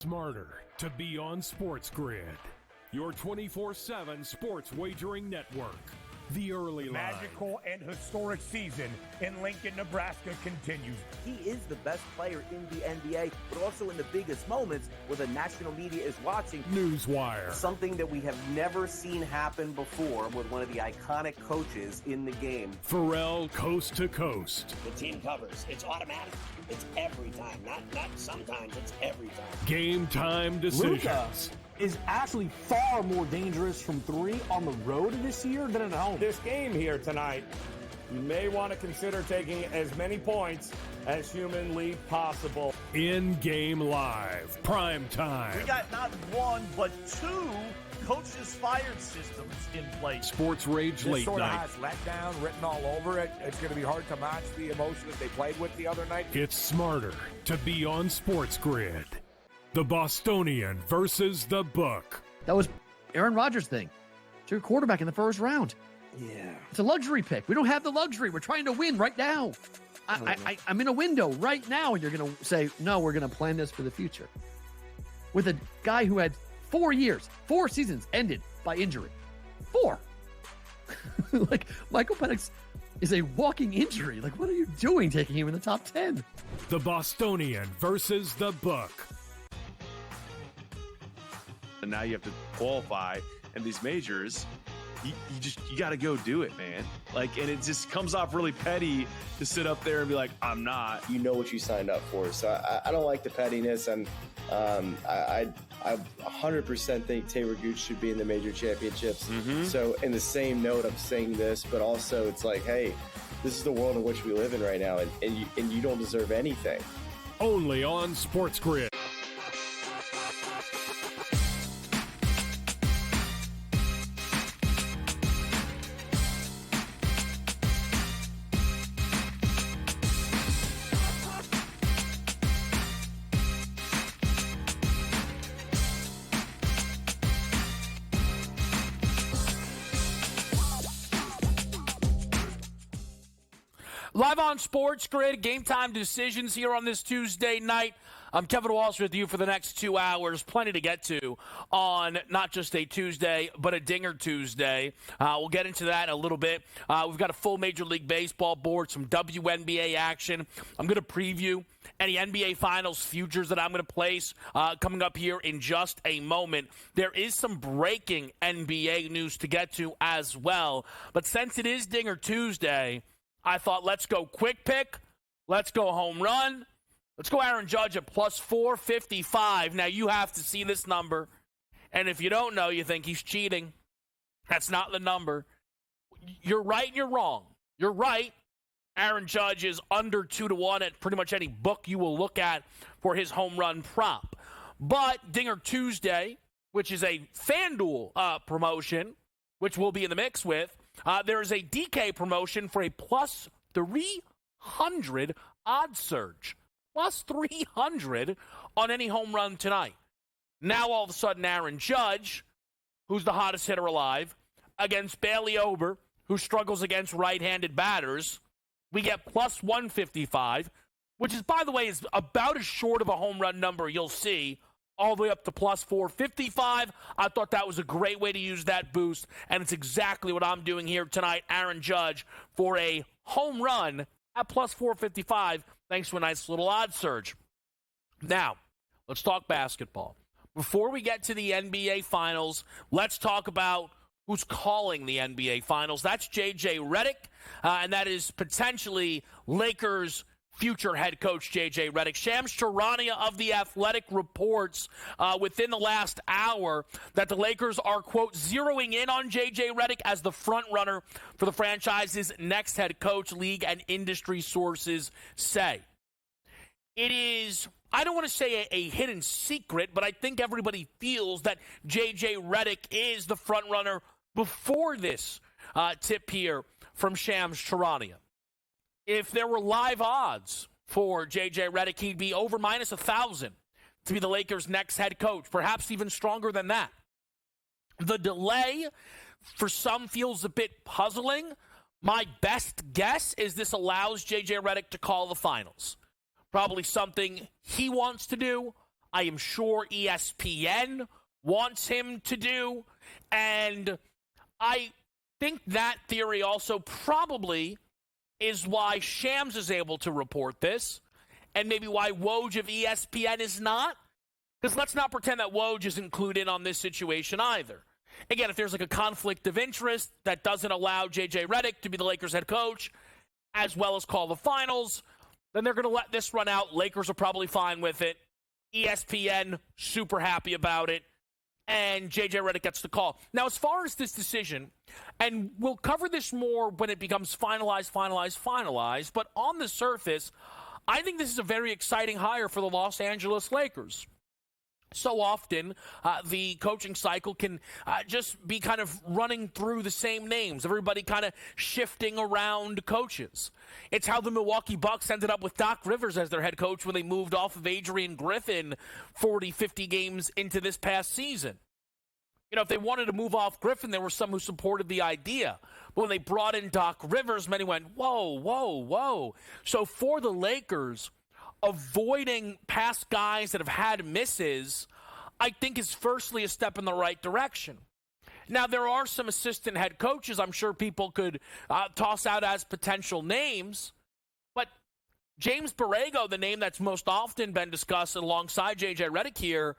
Smarter to be on SportsGrid, your 24/7 sports wagering network. The early line. Magical and historic season in Lincoln, Nebraska continues. He is the best player in the NBA, but also in the biggest moments where the national media is watching. Newswire. Something that we have never seen happen before with one of the iconic coaches in the game. Pharrell coast to coast. The team covers. It's automatic. It's every time. Not sometimes. It's every time. Game time decisions. Luka is actually far more dangerous from three on the road this year than at home. This game here tonight, you may want to consider taking as many points as humanly possible. In-game live. Prime time. We got not one, but two coaches fired systems in place. Sports Rage This late sort of night. has letdown written all over it. It's going to be hard to match the emotion that they played with the other night. It's smarter to be on SportsGrid. The Bostonian versus the Book. That was Aaron Rodgers' thing. To your quarterback in the first round. Yeah. It's a luxury pick. We don't have the luxury. We're trying to win right now. I'm in a window right now, and you're going to say, no, we're going to plan this for the future. With a guy who had 4 years, 4 seasons ended by injury. 4. Like, Michael Penix is a walking injury. Like, what are you doing taking him in the top 10? The Bostonian versus the Book. And now you have to qualify in these majors. You got to go do it, man. Like, and it just comes off really petty to sit up there and be like, I'm not. You know what you signed up for. So I don't like the pettiness. And I 100% think Taylor Gooch should be in the major championships. So in the same note, I'm saying this, but also it's like, hey, this is the world in which we live in right now, and you don't deserve anything. Only on SportsGrid. Live on SportsGrid, game time decisions here on this Tuesday night. I'm Kevin Walsh with you for the next 2 hours. Plenty to get to on not just a Tuesday, but a Dinger Tuesday. We'll get into that in a little bit. We've got a full Major League Baseball board, some WNBA action. I'm going to preview any NBA Finals futures that I'm going to place coming up here in just a moment. There is some breaking NBA news to get to as well. But since it is Dinger Tuesday, I thought, let's go quick pick. Let's go home run. Let's go Aaron Judge at plus 455. Now, you have to see this number. And if you don't know, you think he's cheating. That's not the number. You're right and you're wrong. You're right. Aaron Judge is under 2-1 at pretty much any book you will look at for his home run prop. But Dinger Tuesday, which is a FanDuel promotion, which we'll be in the mix with, there is a DK promotion for a plus 300 odds surge. Plus 300 on any home run tonight. Now, all of a sudden, Aaron Judge, who's the hottest hitter alive, against Bailey Ober, who struggles against right-handed batters, we get plus 155, which is, by the way, is about as short of a home run number you'll see, all the way up to plus 455. I thought that was a great way to use that boost, and it's exactly what I'm doing here tonight. Aaron Judge for a home run at plus 455, thanks to a nice little odds surge. Now, let's talk basketball. Before we get to the NBA Finals, let's talk about who's calling the NBA Finals. That's J.J. Redick, and that is potentially Lakers' future head coach J.J. Redick. Shams Charania of The Athletic reports within the last hour that the Lakers are, quote, zeroing in on J.J. Redick as the front runner for the franchise's next head coach, league and industry sources say. It is, I don't want to say a hidden secret, but I think everybody feels that J.J. Redick is the front runner before this tip here from Shams Charania. If there were live odds for J.J. Redick, he'd be over minus 1,000 to be the Lakers' next head coach, perhaps even stronger than that. The delay, for some, feels a bit puzzling. My best guess is this allows J.J. Redick to call the finals. Probably something he wants to do. I am sure ESPN wants him to do. And I think that theory also probably is why Shams is able to report this, and maybe why Woj of ESPN is not. Because let's not pretend that Woj isn't clued in on this situation either. Again, if there's like a conflict of interest that doesn't allow J.J. Redick to be the Lakers head coach, as well as call the finals, then they're going to let this run out. Lakers are probably fine with it. ESPN, super happy about it. And J.J. Redick gets the call. Now, as far as this decision, and we'll cover this more when it becomes finalized, but on the surface, I think this is a very exciting hire for the Los Angeles Lakers. So often, the coaching cycle can just be kind of running through the same names. Everybody kind of shifting around coaches. It's how the Milwaukee Bucks ended up with Doc Rivers as their head coach when they moved off of Adrian Griffin 40, 50 games into this past season. You know, if they wanted to move off Griffin, there were some who supported the idea. But when they brought in Doc Rivers, many went, whoa. So for the Lakers, avoiding past guys that have had misses, I think is firstly a step in the right direction. Now, there are some assistant head coaches I'm sure people could toss out as potential names, but James Borrego, the name that's most often been discussed alongside J.J. Redick here,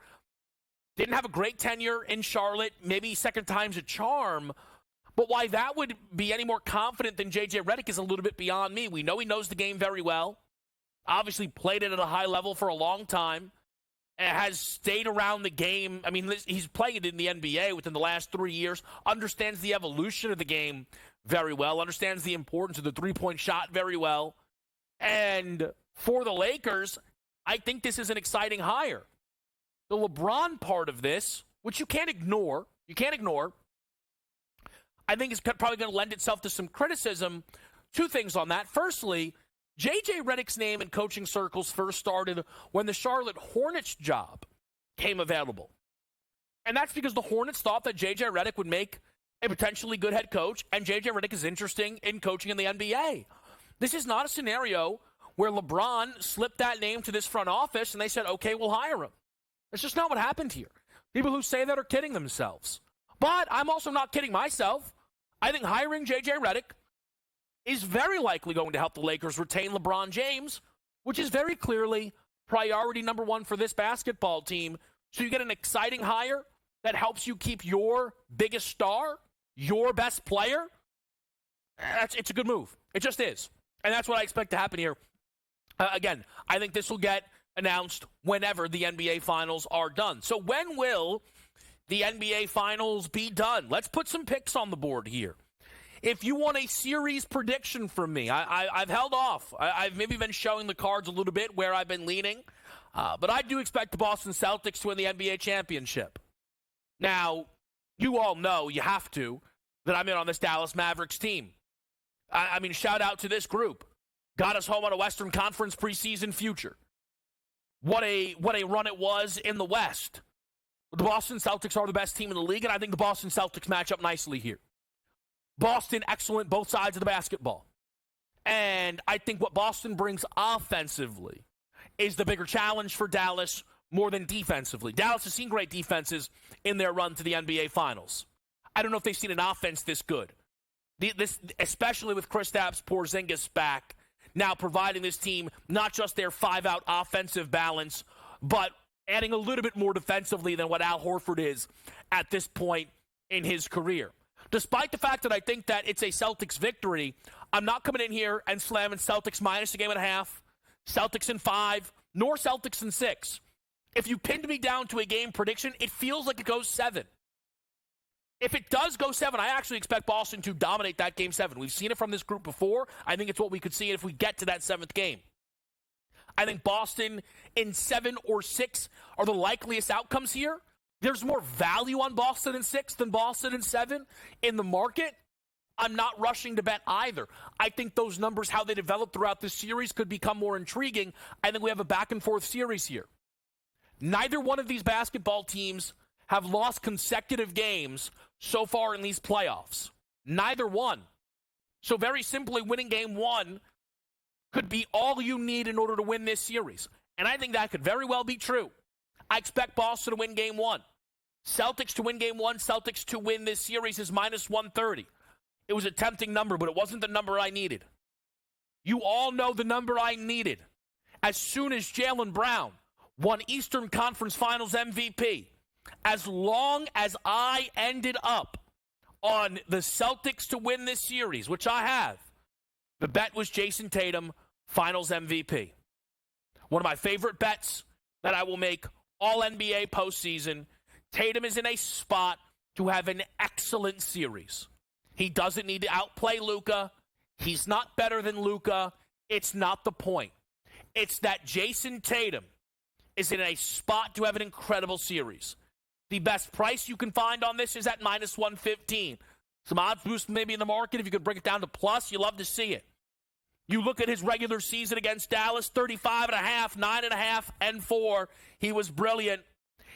didn't have a great tenure in Charlotte, maybe second time's a charm, but why that would be any more confident than J.J. Redick is a little bit beyond me. We know he knows the game very well. Obviously played it at a high level for a long time, and has stayed around the game. I mean, he's playing it in the NBA within the last 3 years, understands the evolution of the game very well, understands the importance of the three-point shot very well. And for the Lakers, I think this is an exciting hire. The LeBron part of this, which you can't ignore, I think is probably going to lend itself to some criticism. Two things on that. Firstly, J.J. Redick's name in coaching circles first started when the Charlotte Hornets job came available. And that's because the Hornets thought that J.J. Redick would make a potentially good head coach, and J.J. Redick is interesting in coaching in the NBA. This is not a scenario where LeBron slipped that name to this front office and they said, okay, we'll hire him. That's just not what happened here. People who say that are kidding themselves. But I'm also not kidding myself. I think hiring J.J. Redick is very likely going to help the Lakers retain LeBron James, which is very clearly priority number one for this basketball team. So you get an exciting hire that helps you keep your biggest star, your best player. It's a good move. It just is. And that's what I expect to happen here. Again, I think this will get announced whenever the NBA Finals are done. So when will the NBA Finals be done? Let's put some picks on the board here. If you want a series prediction from me, I've held off. I've maybe been showing the cards a little bit where I've been leaning. But I do expect the Boston Celtics to win the NBA championship. Now, you all know, you have to, that I'm in on this Dallas Mavericks team. I mean, shout out to this group. Got us home on a Western Conference preseason future. What a run it was in the West. The Boston Celtics are the best team in the league, and I think the Boston Celtics match up nicely here. Boston, excellent, both sides of the basketball. And I think what Boston brings offensively is the bigger challenge for Dallas more than defensively. Dallas has seen great defenses in their run to the NBA Finals. I don't know if they've seen an offense this good. This, especially with Kristaps Porzingis back, now providing this team not just their five-out offensive balance, but adding a little bit more defensively than what Al Horford is at this point in his career. Despite the fact that I think that it's a Celtics victory, I'm not coming in here and slamming Celtics minus a game and a half, Celtics in 5, nor Celtics in 6. If you pinned me down to a game prediction, it feels like it goes 7. If it does go 7, I actually expect Boston to dominate that game 7. We've seen it from this group before. I think it's what we could see if we get to that 7th game. I think Boston in 7 or 6 are the likeliest outcomes here. There's more value on Boston in 6 than Boston in 7 in the market. I'm not rushing to bet either. I think those numbers, how they develop throughout this series, could become more intriguing. I think we have a back-and-forth series here. Neither one of these basketball teams have lost consecutive games so far in these playoffs. Neither one. So very simply, winning game 1 could be all you need in order to win this series. And I think that could very well be true. I expect Boston to win game one. Celtics to win game one. Celtics to win this series is minus 130. It was a tempting number, but it wasn't the number I needed. You all know the number I needed. As soon as Jaylen Brown won Eastern Conference Finals MVP, as long as I ended up on the Celtics to win this series, which I have, the bet was Jason Tatum, Finals MVP. One of my favorite bets that I will make all NBA postseason. Tatum is in a spot to have an excellent series. He doesn't need to outplay Luka. He's not better than Luka. It's not the point. It's that Jason Tatum is in a spot to have an incredible series. The best price you can find on this is at minus 115. Some odds boost maybe in the market. If you could bring it down to plus, you love to see it. You look at his regular season against Dallas, 35.5, 9.5, and 4. He was brilliant.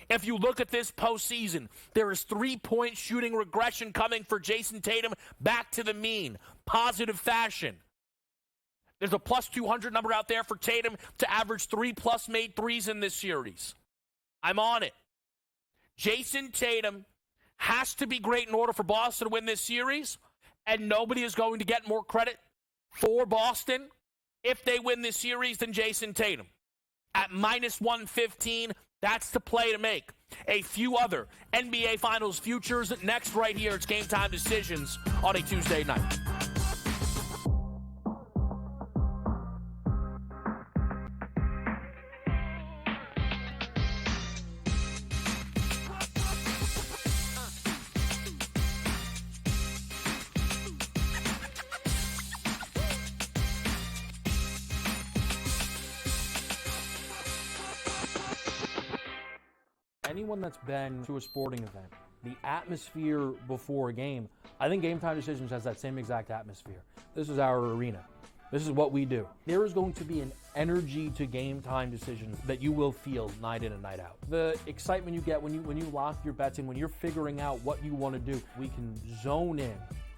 If you look at this postseason, there is 3-point shooting regression coming for Jason Tatum back to the mean, positive fashion. There's a plus 200 number out there for Tatum to average 3+ made threes in this series. I'm on it. Jason Tatum has to be great in order for Boston to win this series, and nobody is going to get more credit for Boston if they win this series than Jason Tatum. At minus 115, that's the play to make. A few other NBA Finals futures next right here. It's Game Time Decisions on a Tuesday night. Anyone that's been to a sporting event, the atmosphere before a game, I think Game Time Decisions has that same exact atmosphere. This is our arena. This is what we do. There is going to be an energy to Game Time Decisions that you will feel night in and night out. The excitement you get when you lock your bets in, when you're figuring out what you want to do, we can zone in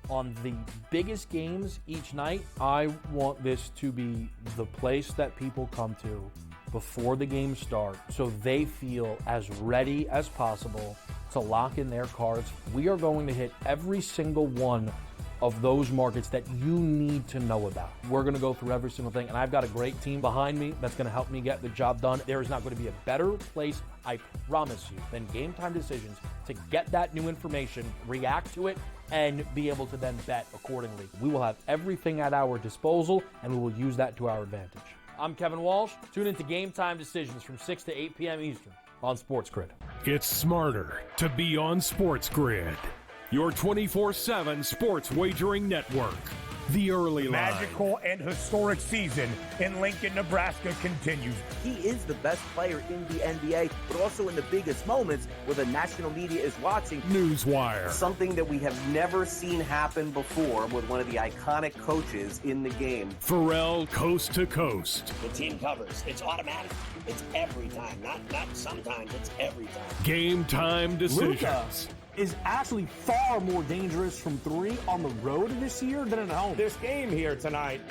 on the biggest games each night. I want this to be the place that people come to before the games start so they feel as ready as possible to lock in their cards. We are going to hit every single one of those markets that you need to know about. We're going to go through every single thing, and I've got a great team behind me that's going to help me get the job done. There is not going to be a better place, I promise you, than Game Time Decisions to get that new information, react to it, and be able to then bet accordingly. We will have everything at our disposal, and we will use that to our advantage. I'm Kevin Walsh. Tune into Game Time Decisions from 6 to 8 p.m. Eastern on SportsGrid. It's smarter to be on SportsGrid, your 24/7 sports wagering network. The early line. Magical and historic season in Lincoln, Nebraska continues. He is the best player in the NBA, but also in the biggest moments where the national media is watching. Newswire. Something that we have never seen happen before with one of the iconic coaches in the game. Pharrell coast to coast. The team covers. It's automatic. It's every time. Not sometimes. It's every time. Game Time Decisions. Luka is actually far more dangerous from 3 on the road this year than at home. This game here tonight,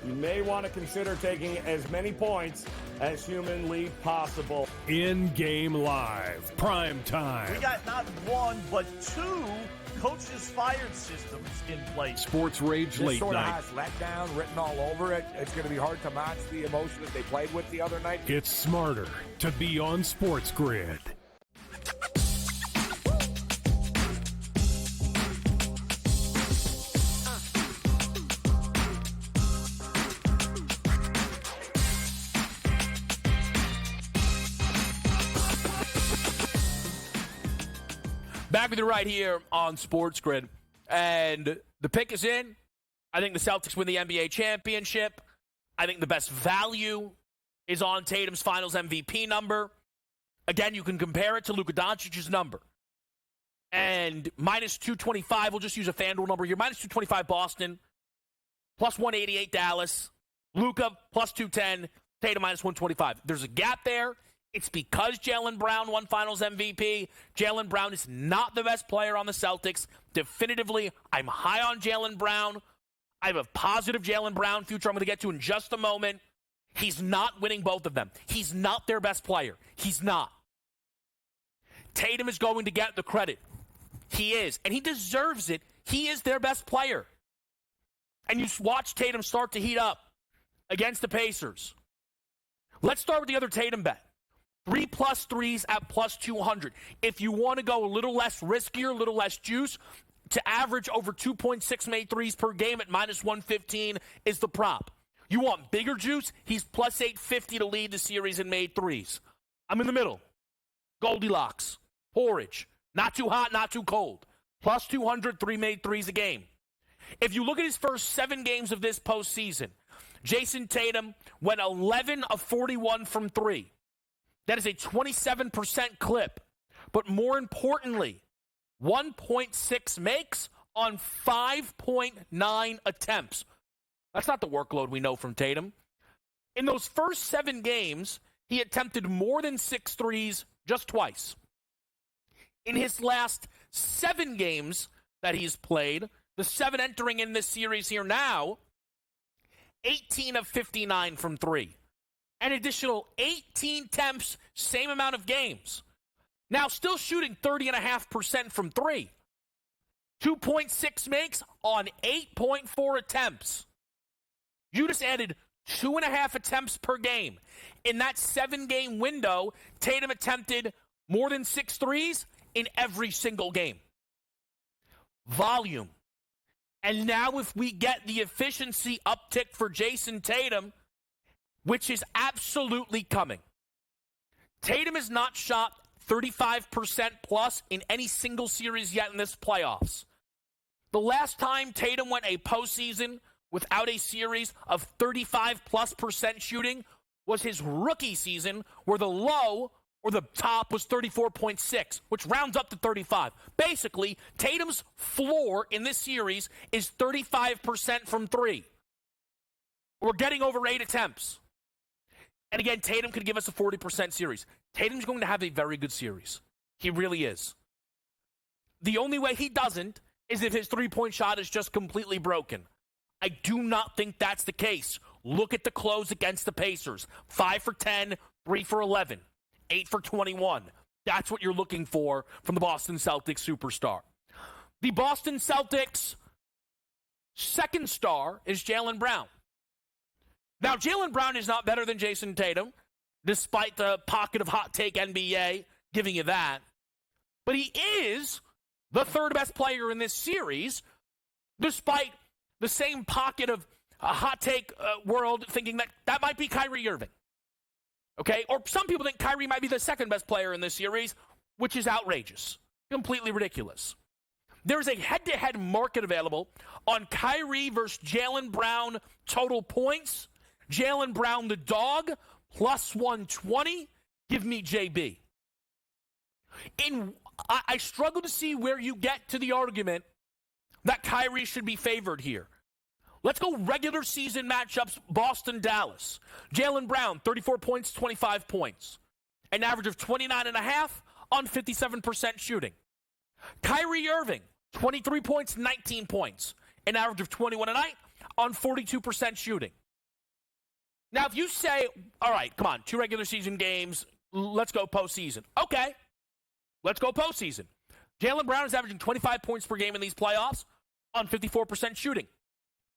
you may want to consider taking as many points as humanly possible. In-game live. Prime time. We got not one, but 2 coaches fired systems in place. Sports Rage This Late sort of Night. has letdown written all over it. It's going to be hard to match the emotion that they played with the other night. It's smarter to be on SportsGrid. Back with you right here on SportsGrid. And the pick is in. I think the Celtics win the NBA championship. I think the best value is on Tatum's Finals MVP number. Again, you can compare it to Luka Doncic's number. And minus 225, we'll just use a FanDuel number here. Minus 225 Boston, plus 188 Dallas. Luka, plus 210. Tatum, minus 125. There's a gap there. It's because Jaylen Brown won Finals MVP. Jaylen Brown is not the best player on the Celtics. Definitively, I'm high on Jaylen Brown. I have a positive Jaylen Brown future I'm going to get to in just a moment. He's not winning both of them. He's not their best player. He's not. Tatum is going to get the credit. He is, and he deserves it. He is their best player. And you watch Tatum start to heat up against the Pacers. Let's start with the other Tatum bet. 3+ threes at plus 200. If you want to go a little less riskier, a little less juice, to average over 2.6 made threes per game at minus 115 is the prop. You want bigger juice? He's plus 850 to lead the series in made threes. I'm in the middle. Goldilocks. Porridge. Not too hot, not too cold. Plus 200, 3 made threes a game. If you look at his first 7 games of this postseason, Jason Tatum went 11 of 41 from 3. That is a 27% clip. But more importantly, 1.6 makes on 5.9 attempts. That's not the workload we know from Tatum. In those first 7 games, he attempted more than 6 threes just twice. In his last 7 games that he's played, the 7 entering in this series here now, 18 of 59 from 3. An additional 18 attempts, same amount of games. Now still shooting 30.5% from 3. 2.6 makes on 8.4 attempts. You just added 2.5 attempts per game. In that 7-game window, Tatum attempted more than 6 threes in every single game. Volume. And now if we get the efficiency uptick for Jason Tatum, which is absolutely coming. Tatum has not shot 35% plus in any single series yet in this playoffs. The last time Tatum went a postseason without a series of 35+% shooting was his rookie season, where the low or the top was 34.6, which rounds up to 35. Basically, Tatum's floor in this series is 35% from 3. We're getting over 8 attempts. And again, Tatum could give us a 40% series. Tatum's going to have a very good series. He really is. The only way he doesn't is if his three-point shot is just completely broken. I do not think that's the case. Look at the close against the Pacers. 5 for 10, 3 for 11, 8 for 21. That's what you're looking for from the Boston Celtics superstar. The Boston Celtics' second star is Jaylen Brown. Now, Jaylen Brown is not better than Jason Tatum, despite the pocket of hot take NBA giving you that. But he is the third best player in this series, despite the same pocket of hot take world thinking that might be Kyrie Irving. Okay? Or some people think Kyrie might be the second best player in this series, which is outrageous. Completely ridiculous. There's a head-to-head market available on Kyrie versus Jaylen Brown total points. Jaylen Brown, the dog, plus 120. Give me JB. I struggle to see where you get to the argument that Kyrie should be favored here. Let's go regular season matchups, Boston-Dallas. Jaylen Brown, 34 points, 25 points. An average of 29.5 on 57% shooting. Kyrie Irving, 23 points, 19 points. An average of 21 a night on 42% shooting. Now, if you say, all right, come on, 2 regular season games, let's go postseason. Okay, let's go postseason. Jaylen Brown is averaging 25 points per game in these playoffs on 54% shooting.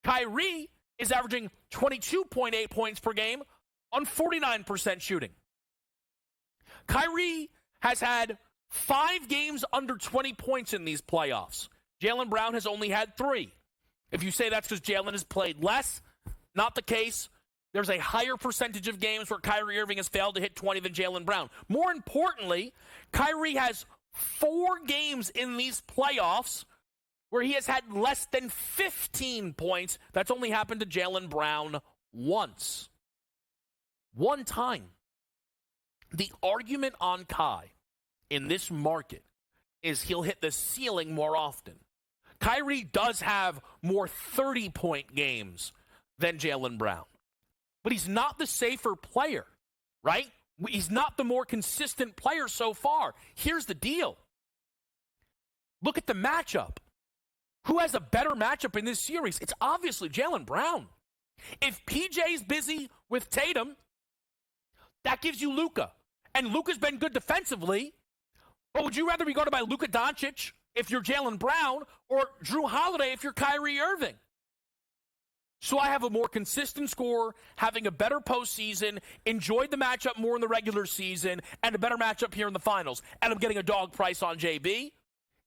Kyrie is averaging 22.8 points per game on 49% shooting. Kyrie has had 5 games under 20 points in these playoffs. Jaylen Brown has only had 3. If you say that's because Jaylen has played less, not the case. There's a higher percentage of games where Kyrie Irving has failed to hit 20 than Jaylen Brown. More importantly, Kyrie has 4 games in these playoffs where he has had less than 15 points. That's only happened to Jaylen Brown once. One time. The argument on Kai in this market is he'll hit the ceiling more often. Kyrie does have more 30-point games than Jaylen Brown. But he's not the safer player, right? He's not the more consistent player so far. Here's the deal. Look at the matchup. Who has a better matchup in this series? It's obviously Jaylen Brown. If PJ's busy with Tatum, that gives you Luka. And Luka's been good defensively, But would you rather be guarded by Luka Doncic if you're Jaylen Brown or Drew Holiday if you're Kyrie Irving? So I have a more consistent score, having a better postseason, enjoyed the matchup more in the regular season, and a better matchup here in the finals. And I'm getting a dog price on JB.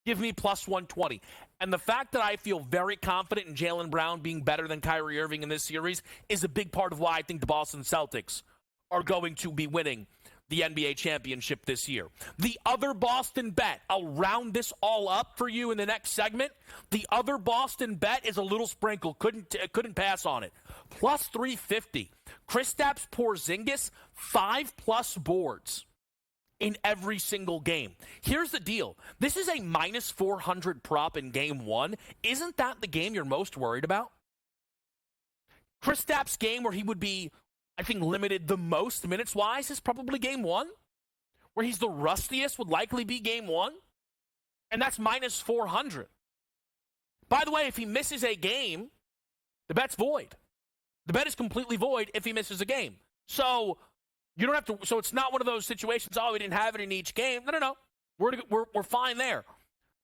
Give me plus 120. And the fact that I feel very confident in Jaylen Brown being better than Kyrie Irving in this series is a big part of why I think the Boston Celtics are going to be winning the NBA championship this year. The other Boston bet, I'll round this all up for you in the next segment. The other Boston bet is a little sprinkle. Couldn't pass on it. Plus 350. Kristaps Porzingis, 5+ boards in every single game. Here's the deal. This is a minus 400 prop in game one. Isn't that the game you're most worried about? Kristaps' game where he would be, I think, limited the most minutes-wise is probably game one. Where he's the rustiest would likely be game one. And that's minus 400. By the way, if he misses a game, the bet's void. The bet is completely void if he misses a game. So you don't have to. So it's not one of those situations, oh, we didn't have it in each game. No. We're fine there.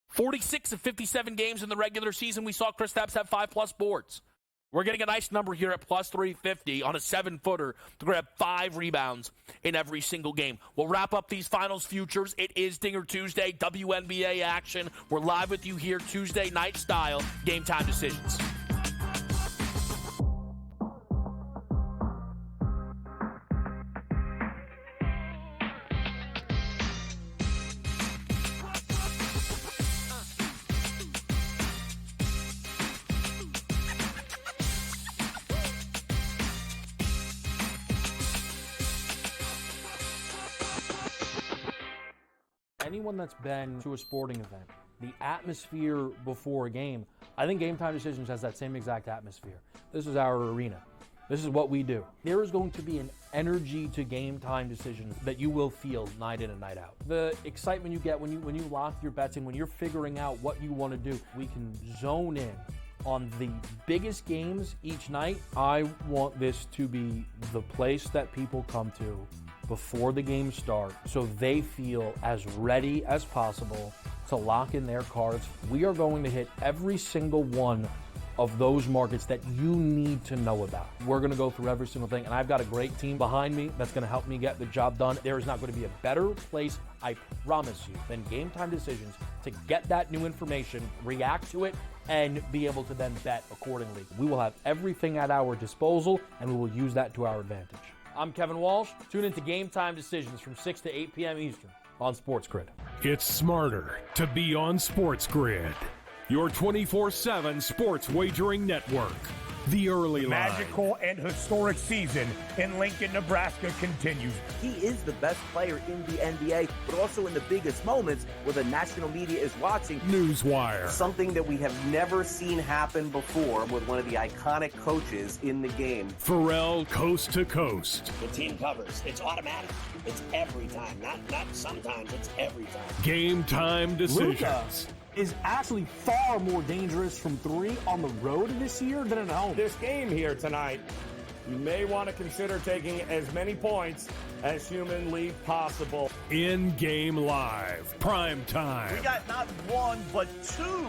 46 of 57 games in the regular season, we saw Kristaps have 5+ boards. We're getting a nice number here at plus 350 on a 7-footer to grab 5 rebounds in every single game. We'll wrap up these finals futures. It is Dinger Tuesday, WNBA action. We're live with you here Tuesday night style, Game Time Decisions. Anyone that's been to a sporting event, the atmosphere before a game, I think Game Time Decisions has that same exact atmosphere. This is our arena. This is what we do. There is going to be an energy to Game Time Decisions that you will feel night in and night out. The excitement you get when you lock your bets in, when you're figuring out what you want to do, we can zone in on the biggest games each night. I want this to be the place that people come to before the games start so they feel as ready as possible to lock in their cards. We are going to hit every single one of those markets that you need to know about. We're going to go through every single thing, and I've got a great team behind me that's going to help me get the job done. There is not going to be a better place, I promise you, than Game Time Decisions to get that new information, react to it, and be able to then bet accordingly. We will have everything at our disposal, and we will use that to our advantage. I'm Kevin Walsh. Tune into Game Time Decisions from 6 to 8 p.m. Eastern on SportsGrid. It's smarter to be on SportsGrid, your 24/7 sports wagering network. The early line. Magical and historic season in Lincoln, Nebraska continues. He is the best player in the NBA, but also in the biggest moments where the national media is watching. Newswire. Something that we have never seen happen before with one of the iconic coaches in the game. Pharrell coast to coast. The team covers. It's automatic. It's every time. Not sometimes. It's every time. Game Time Decisions. Luka is actually far more dangerous from 3 on the road this year than at home. This game here tonight, you may want to consider taking as many points as humanly possible. In-game live. Prime time. We got not one, but 2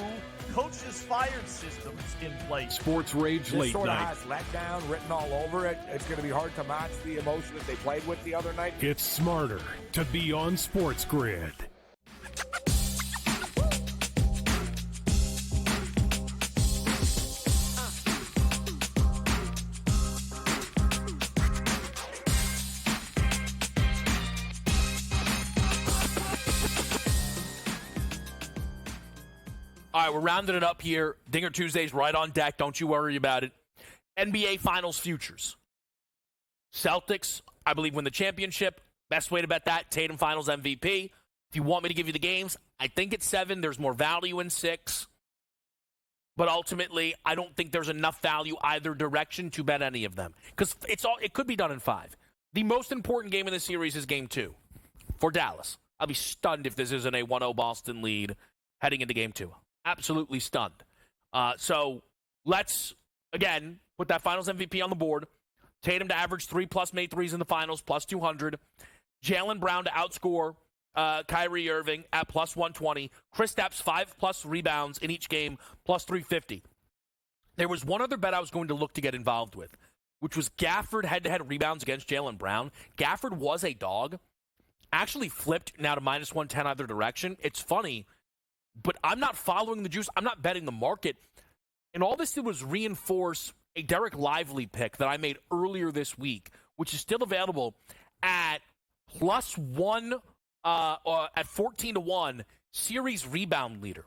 coaches fired systems in place. Sports Rage this Late sort of Night. has letdown written all over it. It's going to be hard to match the emotion that they played with the other night. It's smarter to be on SportsGrid. All right, we're rounding it up here. Dinger Tuesday's right on deck. Don't you worry about it. NBA Finals futures. Celtics, I believe, win the championship. Best way to bet that, Tatum Finals MVP. If you want me to give you the games, I think it's 7. There's more value in 6. But ultimately, I don't think there's enough value either direction to bet any of them. Because it could be done in 5. The most important game in the series is Game 2 for Dallas. I'll be stunned if this isn't a 1-0 Boston lead heading into Game 2. Absolutely stunned. So let's, again, put that Finals MVP on the board. Tatum to average 3+ made threes in the Finals, plus 200. Jaylen Brown to outscore Kyrie Irving at plus 120. Kristaps 5+ rebounds in each game, plus 350. There was one other bet I was going to look to get involved with, which was Gafford head-to-head rebounds against Jaylen Brown. Gafford was a dog. Actually flipped now to minus 110 either direction. It's funny, but I'm not following the juice. I'm not betting the market. And all this did was reinforce a Derek Lively pick that I made earlier this week, which is still available at plus 1, at 14-1, series rebound leader.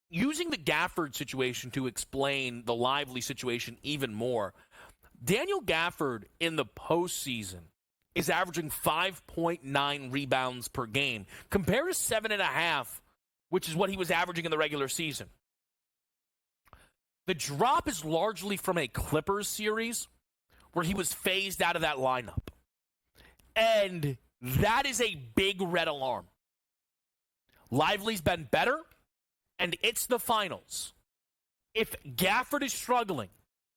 Using the Gafford situation to explain the Lively situation even more, Daniel Gafford in the postseason is averaging 5.9 rebounds per game, compared to 7.5, which is what he was averaging in the regular season. The drop is largely from a Clippers series where he was phased out of that lineup. And that is a big red alarm. Lively's been better, and it's the finals. If Gafford is struggling,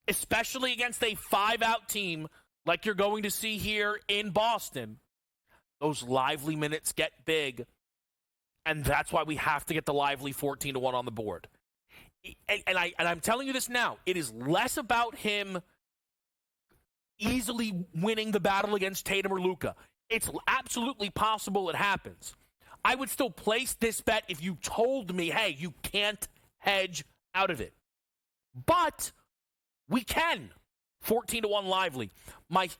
especially against a 5-out team like you're going to see here in Boston, those Lively minutes get big, and that's why we have to get the Lively 14-1 on the board. And I'm telling you this now, it is less about him easily winning the battle against Tatum or Luka. It's absolutely possible it happens. I would still place this bet if you told me, hey, you can't hedge out of it. But we can. 14-1 Lively.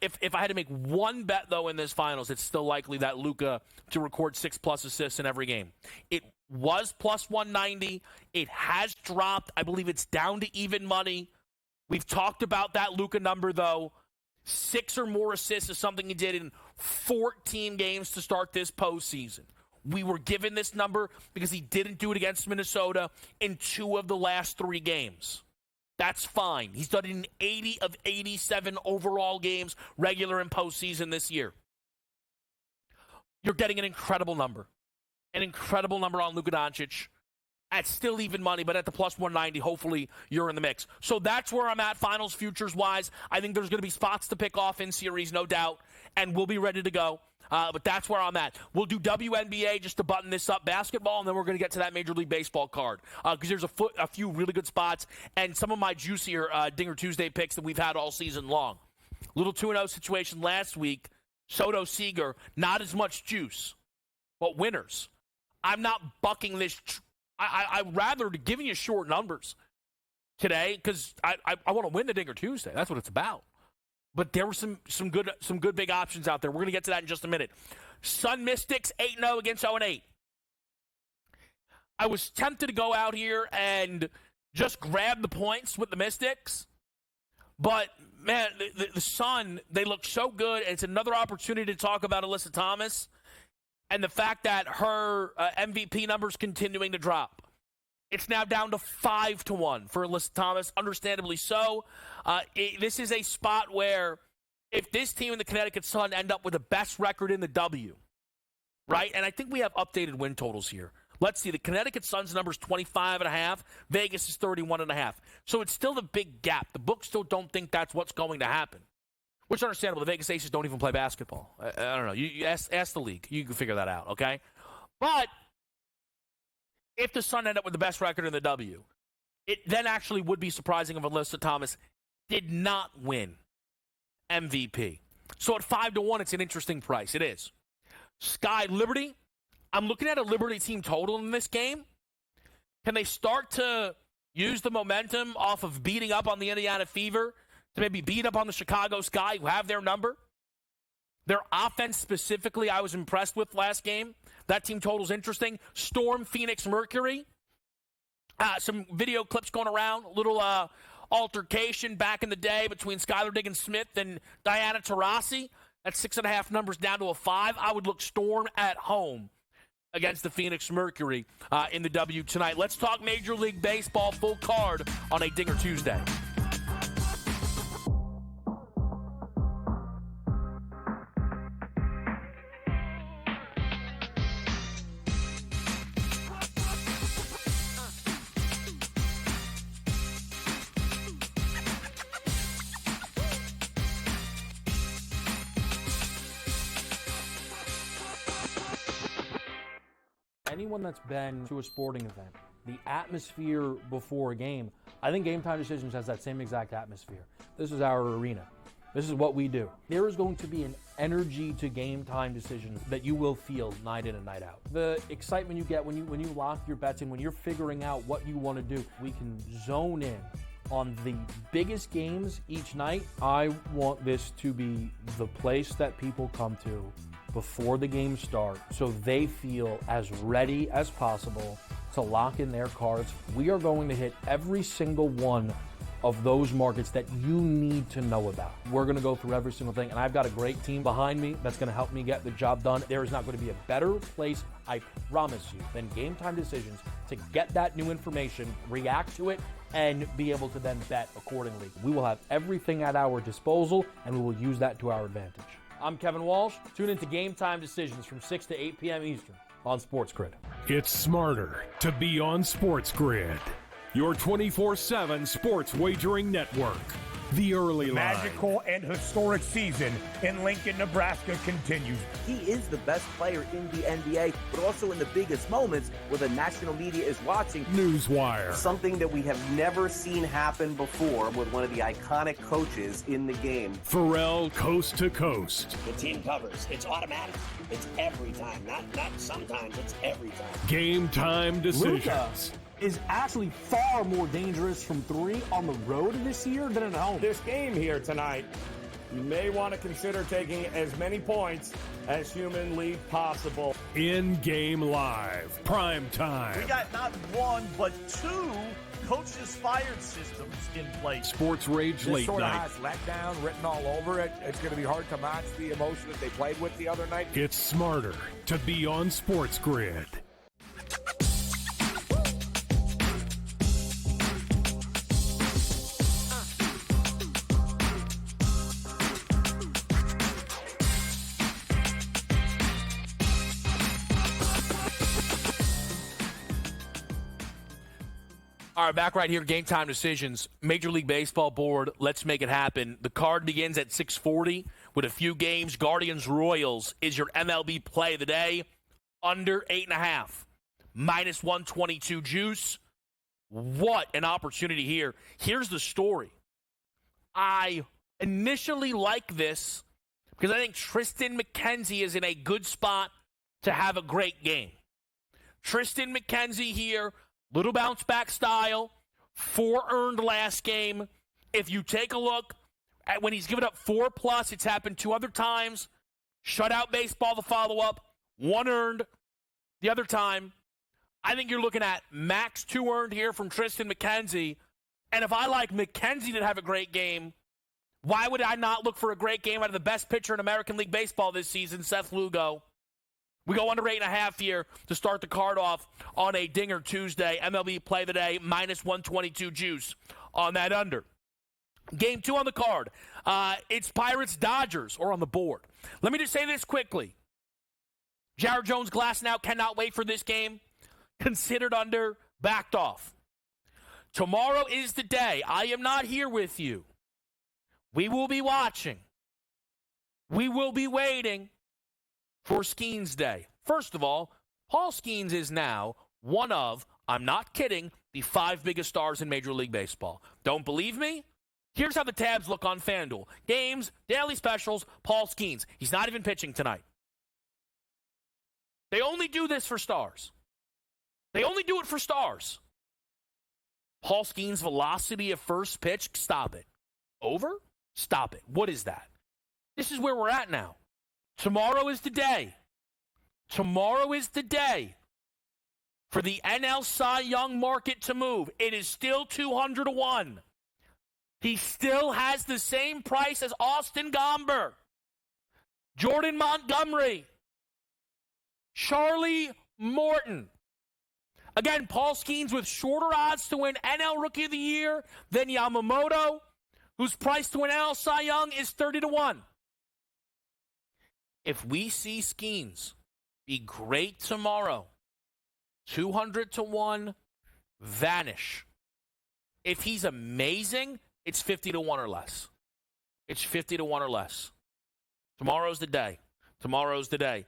If I had to make one bet, though, in this finals, it's still likely that Luka to record 6+ assists in every game. It was plus 190. It has dropped. I believe it's down to even money. We've talked about that Luka number, though. 6 or more assists is something he did in 14 games to start this postseason. We were given this number because he didn't do it against Minnesota in 2 of the last 3 games. That's fine. He's done it in 80 of 87 overall games, regular and postseason this year. You're getting an incredible number. An incredible number on Luka Doncic. At still even money, but at the plus 190, hopefully you're in the mix. So that's where I'm at finals futures-wise. I think there's going to be spots to pick off in series, no doubt, and we'll be ready to go. But that's where I'm at. We'll do WNBA just to button this up, basketball, and then we're going to get to that Major League Baseball card because there's a few really good spots and some of my juicier Dinger Tuesday picks that we've had all season long. Little 2-0 situation last week. Soto Seager, not as much juice, but winners. I'm not bucking this. I'd rather giving you short numbers today because I want to win the Dinger Tuesday. That's what it's about. But there were some good big options out there. We're going to get to that in just a minute. Sun Mystics 8-0 against 0-8. I was tempted to go out here and just grab the points with the Mystics. But, man, the Sun, they look so good. And it's another opportunity to talk about Alyssa Thomas and the fact that her MVP number's continuing to drop. It's now down to 5-1 for Alyssa Thomas, understandably so. This is a spot where if this team and the Connecticut Sun end up with the best record in the W, right? And I think we have updated win totals here. Let's see. The Connecticut Sun's number is 25.5. Vegas is 31.5. So it's still a big gap. The books still don't think that's what's going to happen, which is understandable. The Vegas Aces don't even play basketball. I don't know. You ask the league. You can figure that out, okay? But if the Sun end up with the best record in the W, it then actually would be surprising if Alyssa Thomas did not win MVP. So at 5-1, it's an interesting price. It is. Sky Liberty, I'm looking at a Liberty team total in this game. Can they start to use the momentum off of beating up on the Indiana Fever to maybe beat up on the Chicago Sky, who have their number? Their offense specifically, I was impressed with last game. That team total's interesting. Storm, Phoenix, Mercury. Some video clips going around. A little altercation back in the day between Skylar Diggins-Smith and Diana Taurasi. That 6.5 numbers down to a 5. I would look Storm at home against the Phoenix Mercury in the W tonight. Let's talk Major League Baseball full card on a Dinger Tuesday. anyone that's been to a sporting event, the atmosphere before a game, I think GameTime Decisions has that same exact atmosphere. This is our arena. This is what we do. There is going to be an energy to GameTime Decisions that you will feel night in and night out. The excitement you get when you lock your bets in, when you're figuring out what you want to do, we can zone in on the biggest games each night. I want this to be the place that people come to before the games start so they feel as ready as possible to lock in their cards. We are going to hit every single one of those markets that you need to know about. We're going to go through every single thing, and I've got a great team behind me that's going to help me get the job done. There is not going to be a better place, I promise you, than GameTime Decisions to get that new information, react to it, and be able to then bet accordingly. We will have everything at our disposal, and we will use that to our advantage. I'm Kevin Walsh. Tune into GameTime Decisions from 6 to 8 p.m. Eastern on SportsGrid. It's smarter to be on SportsGrid, your 24/7 sports wagering network. The early line. Magical and historic season in Lincoln, Nebraska continues. He is the best player in the NBA, but also in the biggest moments where the national media is watching. Newswire. Something that we have never seen happen before with one of the iconic coaches in the game. Pharrell coast to coast. The team covers. It's automatic. It's every time. Not sometimes. It's every time. Game time decisions. Luka is actually far more dangerous from three on the road this year than at home. This game here tonight, you may want to consider taking as many points as humanly possible. In-game live. Prime time. We got not one, but two coaches fired systems in place. Sports Rage This late sort of night. has letdown written all over it. It's going to be hard to match the emotion that they played with the other night. It's smarter to be on SportsGrid. All right, back right here, Game Time Decisions. Major League Baseball board, let's make it happen. The card begins at 6:40 with a few games. Guardians-Royals is your MLB play of the day. Under 8.5. Minus 122 juice. What an opportunity here. Here's the story. I initially like this because I think Tristan McKenzie is in a good spot to have a great game. Tristan McKenzie here, little bounce back style, 4 earned last game. If you take a look at when he's given up 4+, it's happened 2 other times. Shutout baseball, the follow-up, 1 earned the other time. I think you're looking at max 2 earned here from Tristan McKenzie. And if I like McKenzie to have a great game, why would I not look for a great game out of the best pitcher in American League Baseball this season, Seth Lugo? We go under 8.5 here to start the card off on a Dinger Tuesday. MLB play of the day, minus 122 juice on that under. Game 2 on the card. It's Pirates-Dodgers, or on the board. Let me just say this quickly. Jared Jones glass now cannot wait for this game. Considered under, backed off. Tomorrow is the day. I am not here with you. We will be watching. We will be waiting for Skeens Day. First of all, Paul Skeens is now one of, I'm not kidding, the 5 biggest stars in Major League Baseball. Don't believe me? Here's how the tabs look on FanDuel. Games, daily specials, Paul Skeens. He's not even pitching tonight. They only do this for stars. They only do it for stars. Paul Skeens' velocity of first pitch, stop it. Over? Stop it. What is that? This is where we're at now. Tomorrow is the day. Tomorrow is the day for the NL Cy Young market to move. It is still 200 to 1. He still has the same price as Austin Gomber, Jordan Montgomery, Charlie Morton. Again, Paul Skeens with shorter odds to win NL Rookie of the Year than Yamamoto, whose price to win NL Cy Young is 30 to 1. If we see Skeens be great tomorrow, 200 to 1, vanish. If he's amazing, it's 50 to 1 or less. It's 50 to 1 or less. Tomorrow's the day. Tomorrow's the day.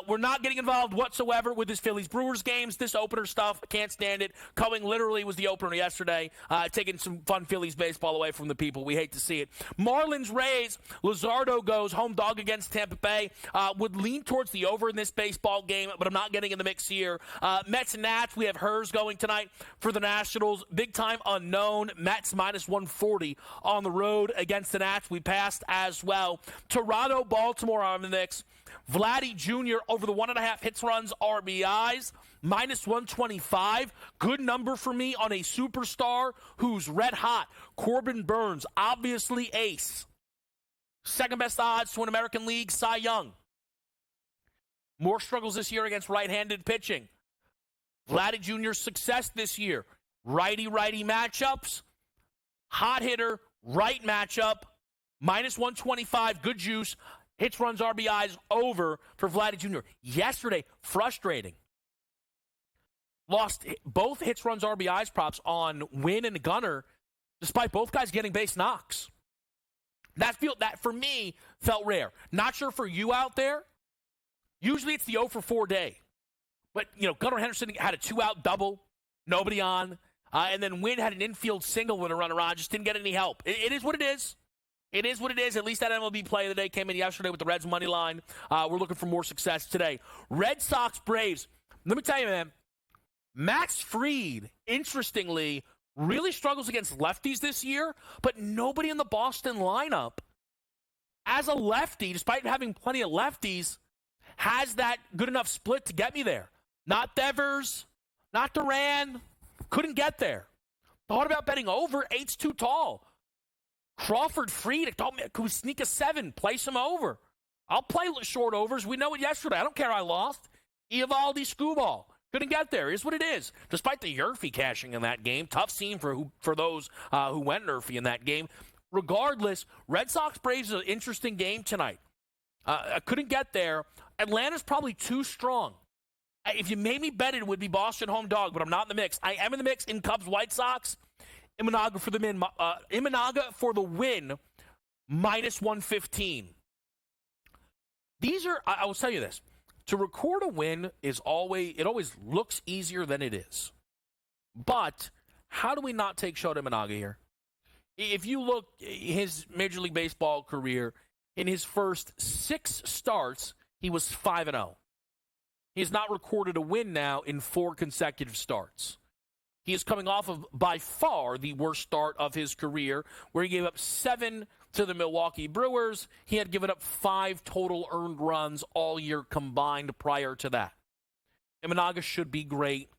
We're not getting involved whatsoever with this Phillies-Brewers games. This opener stuff, can't stand it. Coing literally was the opener yesterday, taking some fun Phillies baseball away from the people. We hate to see it. Marlins-Rays, Luzardo goes home dog against Tampa Bay. Would lean towards the over in this baseball game, but I'm not getting in the mix here. Mets and Nats, we have Hers going tonight for the Nationals. Big time unknown. Mets minus 140 on the road against the Nats. We passed as well. Toronto-Baltimore on the mix. Vladdy Jr. over the 1.5 hits, runs, RBIs, minus 125. Good number for me on a superstar who's red hot. Corbin Burns, obviously ace. Second best odds to an American League Cy Young. More struggles this year against right-handed pitching. Vladdy Jr.'s success this year. Righty-righty matchups. Hot hitter, right matchup. Minus 125, good juice. Hits, runs, RBIs over for Vladdy Jr. Yesterday, frustrating. Lost both hits, runs, RBIs props on Wynn and Gunnar, despite both guys getting base knocks. That for me felt rare. Not sure for you out there. Usually it's the 0 for 4 day. But, Gunnar Henderson had a 2-out double, nobody on. And then Wynn had an infield single with a runner on, just didn't get any help. It is what it is. It is what it is. At least that MLB play of the day came in yesterday with the Reds money line. We're looking for more success today. Red Sox, Braves. Let me tell you, man, Max Fried, interestingly, really struggles against lefties this year, but nobody in the Boston lineup, as a lefty, despite having plenty of lefties, has that good enough split to get me there. Not Devers, not Duran. Couldn't get there. Thought about betting over. 8's too tall. Crawford, Fried, could we sneak a 7? Place him over. I'll play short overs. We know it yesterday. I don't care I lost. Eovaldi, Skubal. Couldn't get there. Is what it is. Despite the Yerfy cashing in that game. Tough scene for those who went Nerfy in that game. Regardless, Red Sox Braves is an interesting game tonight. I couldn't get there. Atlanta's probably too strong. If you made me bet it would be Boston home dog, but I'm not in the mix. I am in the mix in Cubs White Sox. Imanaga for the win, minus 115. These are, I will tell you this, to record a win it always looks easier than it is. But how do we not take Shota Imanaga here? If you look his Major League Baseball career, in his first 6 starts, he was 5-0. He has not recorded a win now in 4 consecutive starts. He is coming off of, by far, the worst start of his career, where he gave up 7 to the Milwaukee Brewers. He had given up 5 total earned runs all year combined prior to that. Imanaga should be great.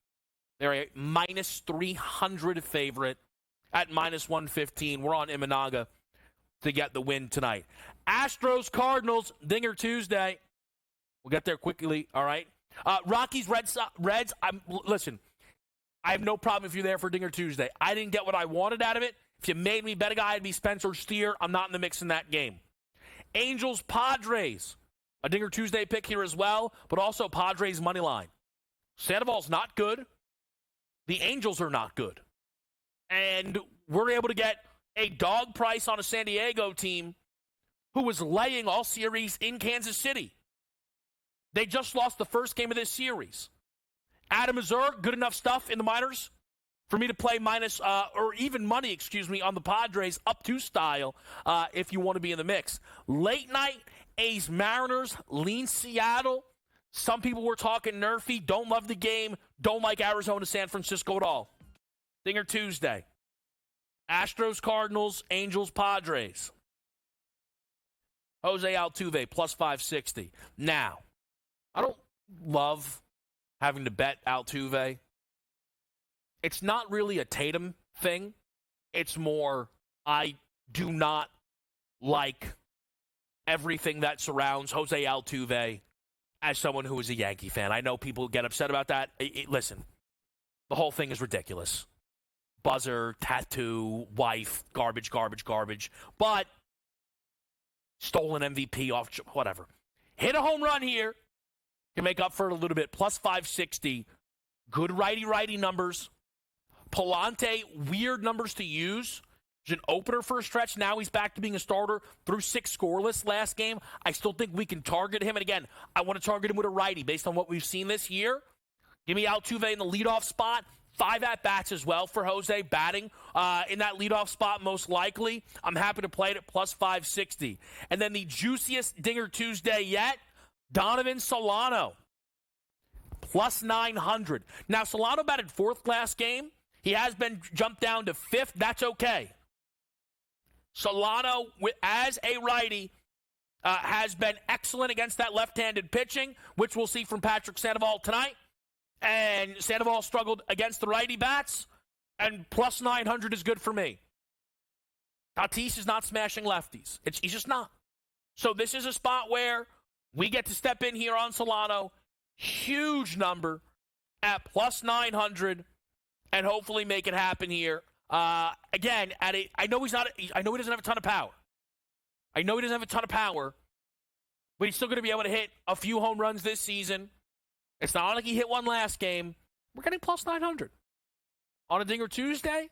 They're a minus 300 favorite at minus 115. We're on Imanaga to get the win tonight. Astros, Cardinals, Dinger Tuesday. We'll get there quickly, all right? Rockies, Reds. Listen, I have no problem if you're there for Dinger Tuesday. I didn't get what I wanted out of it. If you made me bet a guy, it'd be Spencer Steer. I'm not in the mix in that game. Angels, Padres. A Dinger Tuesday pick here as well, but also Padres money line. Sandoval's not good. The Angels are not good. And we're able to get a dog price on a San Diego team who was laying all series in Kansas City. They just lost the first game of this series. Adam Azur, good enough stuff in the minors for me to play minus or even money, on the Padres up to style if you want to be in the mix. Late night, A's Mariners, lean Seattle. Some people were talking Nerfy, don't love the game, don't like Arizona, San Francisco at all. Dinger Tuesday. Astros, Cardinals, Angels, Padres. Jose Altuve, plus 560. Now, I don't love having to bet Altuve. It's not really a Tatum thing. It's more, I do not like everything that surrounds Jose Altuve as someone who is a Yankee fan. I know people get upset about that. Listen, the whole thing is ridiculous. Buzzer, tattoo, wife, garbage. But stolen MVP off, whatever. Hit a home run here. Can make up for it a little bit. Plus 560. Good righty-righty numbers. Palante, weird numbers to use. He's an opener for a stretch. Now he's back to being a starter through 6 scoreless last game. I still think we can target him. And again, I want to target him with a righty based on what we've seen this year. Give me Altuve in the leadoff spot. 5 at-bats as well for Jose batting in that leadoff spot most likely. I'm happy to play it at plus 560. And then the juiciest Dinger Tuesday yet, Donovan Solano. Plus 900. Now, Solano batted 4th last game. He has been jumped down to 5th. That's okay. Solano, as a righty, has been excellent against that left-handed pitching, which we'll see from Patrick Sandoval tonight. And Sandoval struggled against the righty bats, and plus 900 is good for me. Tatis is not smashing lefties. He's just not. So this is a spot where we get to step in here on Solano. Huge number at plus 900, and hopefully make it happen here. Again, I know he doesn't have a ton of power. But he's still going to be able to hit a few home runs this season. It's not like he hit one last game. We're getting plus 900. On a Dinger Tuesday,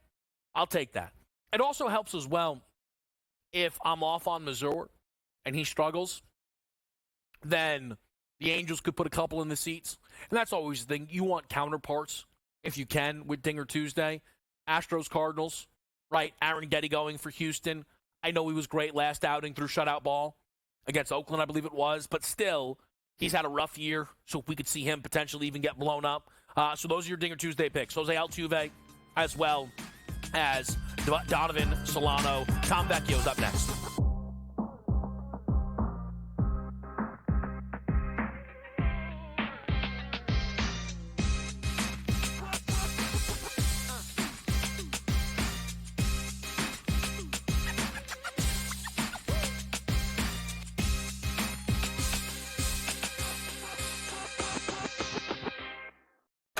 I'll take that. It also helps as well if I'm off on Missouri and he struggles, then the Angels could put a couple in the seats. And that's always the thing. You want counterparts if you can with Dinger Tuesday. Astros, Cardinals, right? Aaron Getty going for Houston. I know he was great last outing through shutout ball against Oakland, I believe it was. But still, he's had a rough year, so if we could see him potentially even get blown up. So those are your Dinger Tuesday picks. Jose Altuve, as well as Donovan Solano. Tom Vecchio's up next.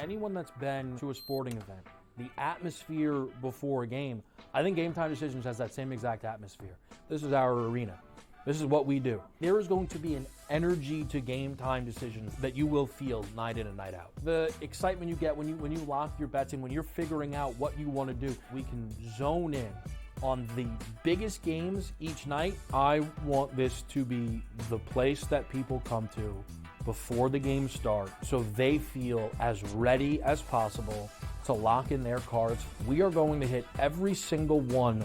Anyone that's been to a sporting event, the atmosphere before a game, I think Game Time Decisions has that same exact atmosphere. This is our arena. This is what we do. There is going to be an energy to Game Time Decisions that you will feel night in and night out. The excitement you get when you lock your bets in, when you're figuring out what you want to do, we can zone in on the biggest games each night. I want this to be the place that people come to before the games start so they feel as ready as possible to lock in their cards. We are going to hit every single one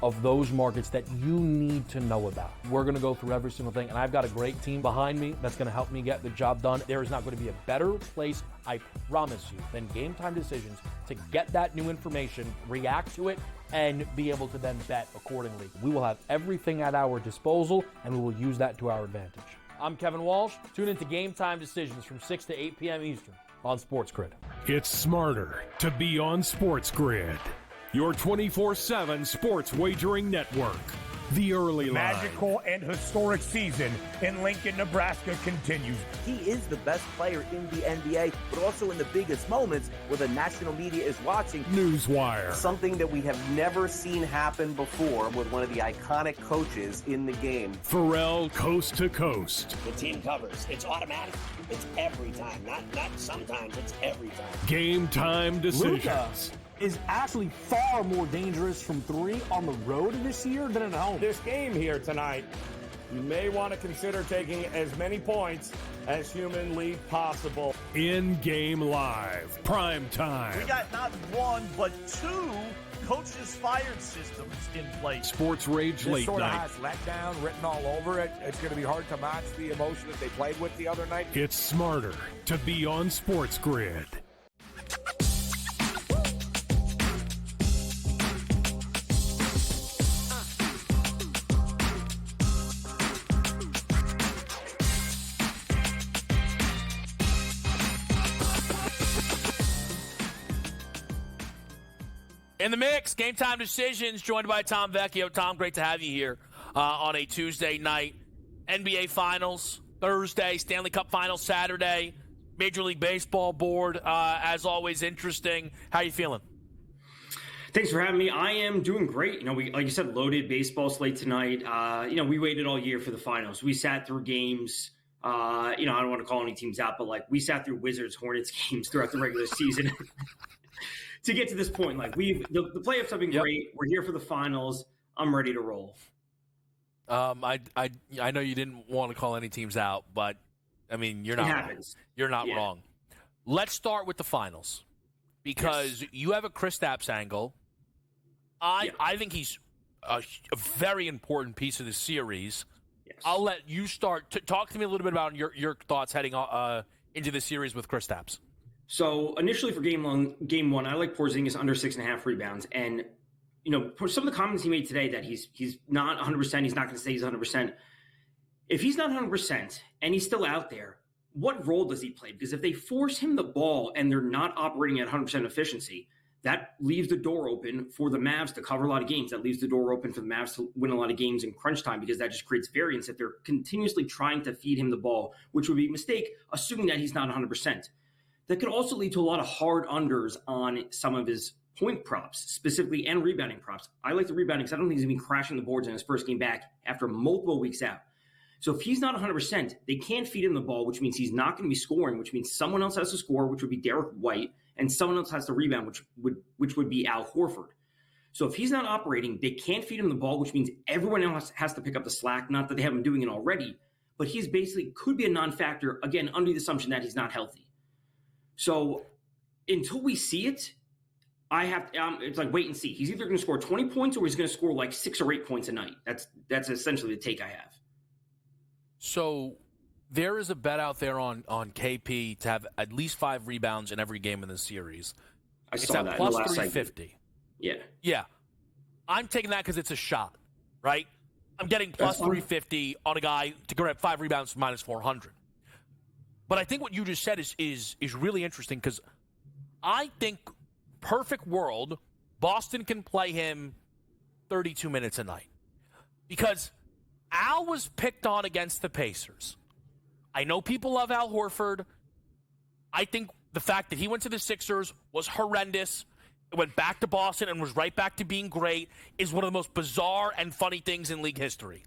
of those markets that you need to know about. We're going to go through every single thing, and I've got a great team behind me that's going to help me get the job done. There is not going to be a better place, I promise you, than Game Time Decisions to get that new information, react to it, and be able to then bet accordingly. We will have everything at our disposal, and we will use that to our advantage. I'm Kevin Walsh. Tune into Game Time Decisions from 6 to 8 p.m. Eastern on SportsGrid. It's smarter to be on SportsGrid, your 24/7 sports wagering network. The early line. Magical and historic season in Lincoln, Nebraska continues. He is the best player in the NBA, but also in the biggest moments where the national media is watching. Newswire. Something that we have never seen happen before with one of the iconic coaches in the game. Pharrell coast to coast. The team covers. It's automatic. It's every time. Not sometimes. It's every time. Game Time Decisions. Luka is actually far more dangerous from 3 on the road this year than at home. This game here tonight, you may want to consider taking as many points as humanly possible. In-game live. Prime time. We got not one, but 2 coaches fired systems in place. Sports Rage This Late sort of Night. has letdown written all over it. It's going to be hard to match the emotion that they played with the other night. It's smarter to be on SportsGrid. In the mix, Game Time Decisions, joined by Tom Vecchio. Tom, great to have you here on a Tuesday night. NBA Finals, Thursday, Stanley Cup Finals, Saturday. Major League Baseball board, as always, interesting. How are you feeling? Thanks for having me. I am doing great. We, like you said, loaded baseball slate tonight. We waited all year for the finals. We sat through games. I don't want to call any teams out, but we sat through Wizards, Hornets games throughout the regular season. to get to this point. Like the playoffs have been great. We're here for the finals. I'm ready to roll. I know you didn't want to call any teams out, but I mean you're not wrong. You're not wrong. Let's start with the finals because you have a Kristaps angle. I think he's a very important piece of the series. Yes. I'll let you start. Talk to me a little bit about your thoughts heading into the series with Kristaps. So initially for game one, I like Porzingis under 6.5 rebounds. And, for some of the comments he made today that he's not 100%, he's not going to say he's 100%. If he's not 100% and he's still out there, what role does he play? Because if they force him the ball and they're not operating at 100% efficiency, that leaves the door open for the Mavs to cover a lot of games. That leaves the door open for the Mavs to win a lot of games in crunch time because that just creates variance if they're continuously trying to feed him the ball, which would be a mistake, assuming that he's not 100%. That could also lead to a lot of hard unders on some of his point props, specifically, and rebounding props. I like the rebounding because I don't think he's going to be crashing the boards in his first game back after multiple weeks out. So if he's not 100%, they can't feed him the ball, which means he's not going to be scoring, which means someone else has to score, which would be Derek White, and someone else has to rebound, which would be Al Horford. So if he's not operating, they can't feed him the ball, which means everyone else has to pick up the slack. Not that they haven't been doing it already, but he's basically could be a non-factor, again, under the assumption that he's not healthy. So until we see it, it's like wait and see. He's either going to score 20 points or he's going to score like 6 or 8 points a night. That's essentially the take I have. So there is a bet out there on KP to have at least 5 rebounds in every game in the series. It's saw that plus 350. Yeah. I'm taking that because it's a shot, right? I'm getting plus 350 on a guy to grab 5 rebounds minus 400. But I think what you just said is really interesting because I think perfect world, Boston can play him 32 minutes a night because Al was picked on against the Pacers. I know people love Al Horford. I think the fact that he went to the Sixers was horrendous. It went back to Boston and was right back to being great is one of the most bizarre and funny things in league history.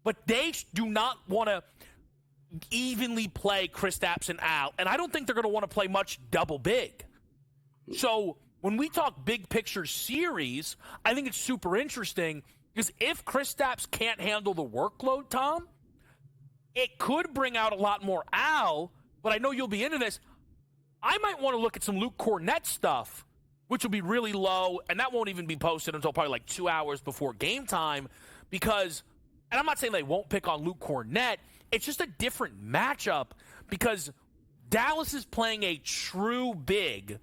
But they do not want to evenly play Kristaps and Al, and I don't think they're going to want to play much double big. So when we talk big picture series, I think it's super interesting because if Kristaps can't handle the workload, Tom, it could bring out a lot more Al, but I know you'll be into this. I might want to look at some Luke Cornett stuff, which will be really low, and that won't even be posted until probably like 2 hours before game time because, and I'm not saying they won't pick on Luke Cornett, it's just a different matchup because Dallas is playing a true big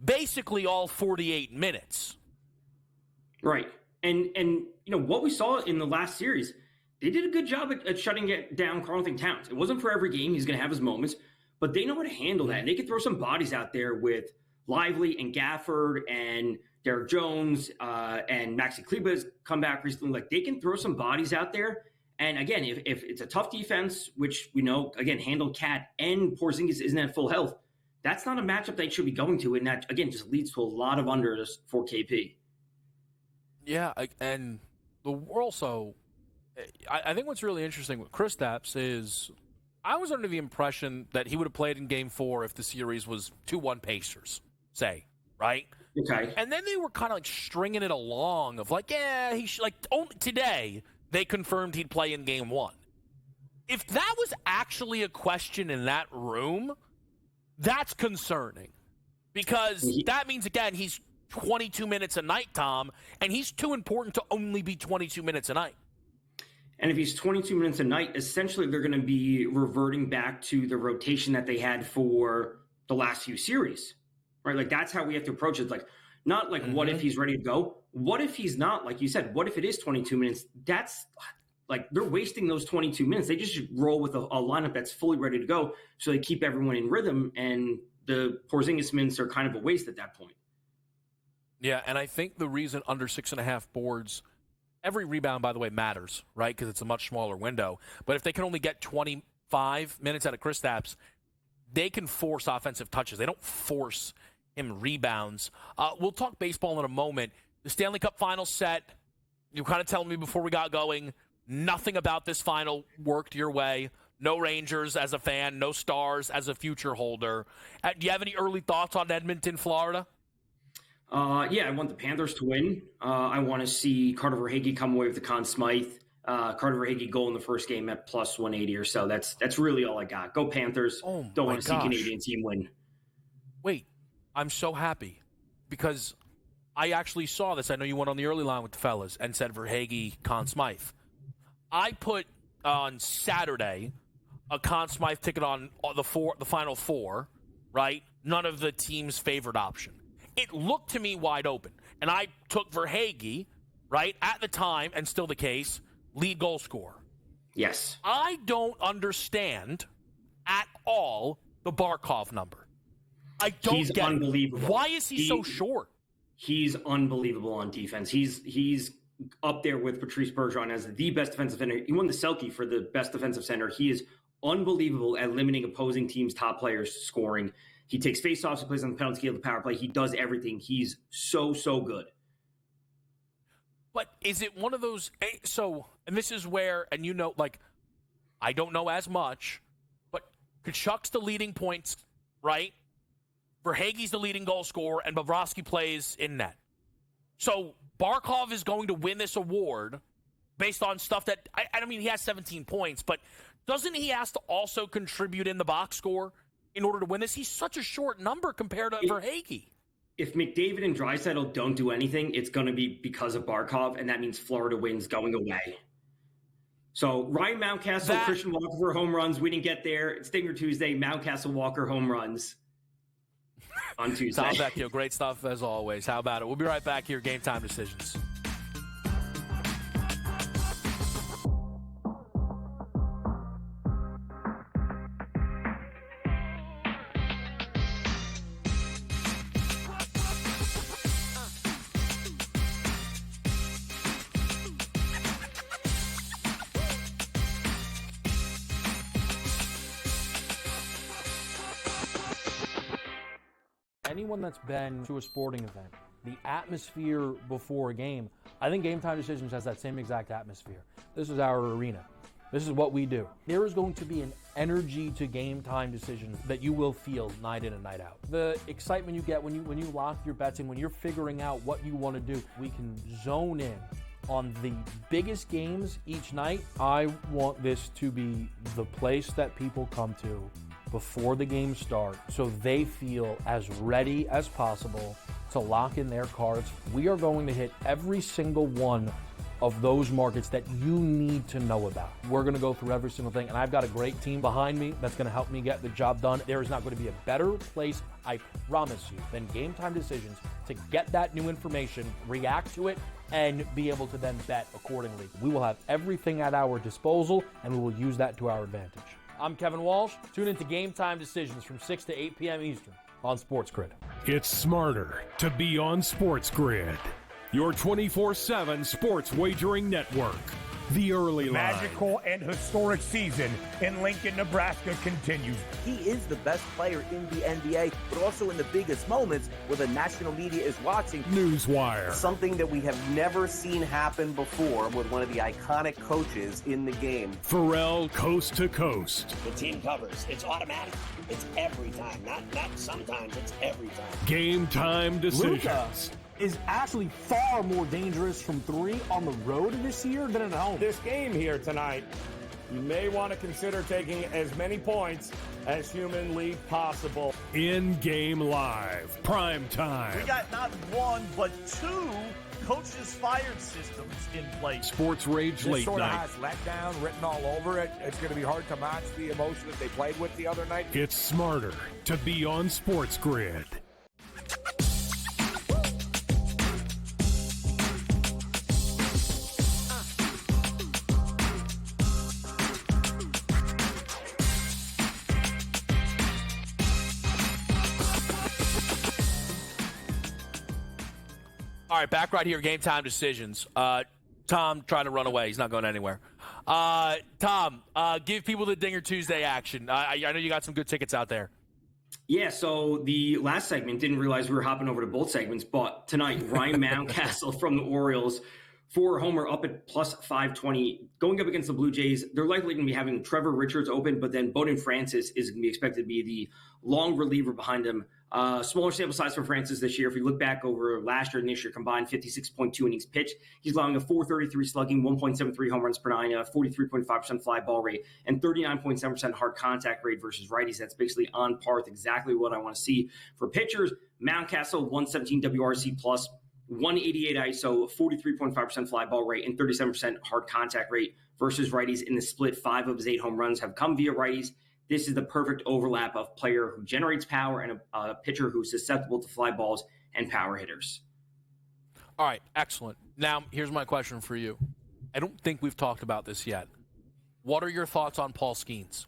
basically all 48 minutes. Right. And what we saw in the last series, they did a good job at shutting down Karl-Anthony Towns. It wasn't for every game. He's going to have his moments, but they know how to handle that. And they could throw some bodies out there with Lively and Gafford and Derek Jones and Maxi Kleber's come back recently. Like they can throw some bodies out there. And again, if it's a tough defense, which we know, again, handled Cat and Porzingis isn't at full health, that's not a matchup they should be going to. And that, again, just leads to a lot of unders for KP. Yeah, and also, I think what's really interesting with Kristaps is I was under the impression that he would have played in Game 4 if the series was 2-1 Pacers, say, right? Okay. And then they were kind of like stringing it along of like, yeah, only today they confirmed he'd play in Game 1. If that was actually a question in that room, that's concerning because that means, again, he's 22 minutes a night, Tom, and he's too important to only be 22 minutes a night. And if he's 22 minutes a night, essentially they're going to be reverting back to the rotation that they had for the last few series, right? Like that's how we have to approach it. Like not like what if he's ready to go? What if he's not? Like you said, what if it is 22 minutes? That's like they're wasting those 22 minutes. They just roll with a lineup that's fully ready to go so they keep everyone in rhythm, and the Porzingis minutes are kind of a waste at that point. Yeah, and I think the reason under 6.5 boards, every rebound, by the way, matters, right? Because it's a much smaller window. But if they can only get 25 minutes out of Kristaps, they can force offensive touches. They don't force him rebounds. We'll talk baseball in a moment. The Stanley Cup final set, you kind of telling me before we got going, nothing about this final worked your way. No Rangers as a fan, no Stars as a future holder. Do you have any early thoughts on Edmonton, Florida? Yeah, I want the Panthers to win. I want to see Carter Verhaeghe come away with the Conn Smythe. Carter Verhaeghe goal in the first game at plus 180 or so. That's really all I got. Go Panthers. Don't want to see Canadian team win. Wait, I'm so happy because I actually saw this. I know you went on the early line with the fellas and said Verhaeghe, Conn Smythe. I put on Saturday a Conn Smythe ticket on the final four, right? None of the team's favorite option. It looked to me wide open. And I took Verhaeghe, right, at the time, and still the case, lead goal scorer. Yes. I don't understand at all the Barkov number. I don't He's get unbelievable. It. Why is he so short? He's unbelievable on defense. He's up there with Patrice Bergeron as the best defensive center. He won the Selke for the best defensive center. He is unbelievable at limiting opposing teams' top players scoring. He takes faceoffs, he plays on the penalty kill, the power play. He does everything. He's so good. But is it one of those? So, and this is where, and you know, like, I don't know as much, but Tkachuk's the leading points, right? Verhaeghe's the leading goal scorer, and Bobrovsky plays in net. So Barkov is going to win this award based on stuff that, I mean, he has 17 points, but doesn't he have to also contribute in the box score in order to win this? He's such a short number compared to Verhaeghe. If McDavid and Draisaitl don't do anything, it's going to be because of Barkov, and that means Florida wins going away. So Ryan Mountcastle, Christian Walker for home runs. We didn't get there. It's Stinger Tuesday. Mountcastle, Walker, home runs on Tuesday. Tom Vecchio, great stuff as always. How about it? We'll be right back here. Game Time Decisions. Anyone that's been to a sporting event, the atmosphere before a game, I think Game Time Decisions has that same exact atmosphere. This is our arena. This is what we do. There is going to be an energy to Game Time Decisions that you will feel night in and night out. The excitement you get when you lock your bets in, when you're figuring out what you want to do, we can zone in on the biggest games each night. I want this to be the place that people come to before the games start so they feel as ready as possible to lock in their cards. We are going to hit every single one of those markets that you need to know about. We're going to go through every single thing, and I've got a great team behind me that's going to help me get the job done. There is not going to be a better place, I promise you, than Game Time Decisions to get that new information, react to it, and be able to then bet accordingly. We will have everything at our disposal, and we will use that to our advantage. I'm Kevin Walsh. Tune into Game Time Decisions from 6 to 8 p.m. Eastern on SportsGrid. It's smarter to be on SportsGrid, your 24/7 sports wagering network. The early line. Magical and historic season in Lincoln, Nebraska continues. He is the best player in the NBA, but also in the biggest moments where the national media is watching. Newswire. Something that we have never seen happen before with one of the iconic coaches in the game. Pharrell, coast to coast. The team covers. It's automatic. It's every time. Not sometimes. It's every time. Game Time Decisions. Luka is actually far more dangerous from three on the road this year than at home. This game here tonight, you may want to consider taking as many points as humanly possible. In-game live, prime time. We got not one, but two coaches fired systems in place. Sports Rage This Late sort of Night. has letdown written all over it. It's going to be hard to match the emotion that they played with the other night. It's smarter to be on SportsGrid. All right, back right here, Game Time Decisions. Tom trying to run away. He's not going anywhere. Tom, give people the Dinger Tuesday action. I know you got some good tickets out there. Yeah, so the last segment, didn't realize we were hopping over to both segments, but tonight, Ryan Mountcastle from the Orioles For Homer, up at plus 520. Going up against the Blue Jays, they're likely going to be having Trevor Richards open, but then Bowden Francis is going to be expected to be the long reliever behind him. Smaller sample size for Francis this year. If you look back over last year and this year combined, 56.2 innings pitched. He's allowing a 433 slugging, 1.73 home runs per nine, a 43.5% fly ball rate, and 39.7% hard contact rate versus righties. That's basically on par with exactly what I want to see for pitchers. Mountcastle, 117 WRC plus, 188 ISO, 43.5% fly ball rate, and 37% hard contact rate versus righties in the split. 5 of his 8 home runs have come via righties. This is the perfect overlap of player who generates power and a pitcher who's susceptible to fly balls and power hitters. All right, excellent. Now, here's my question for you. I don't think we've talked about this yet. What are your thoughts on Paul Skeens?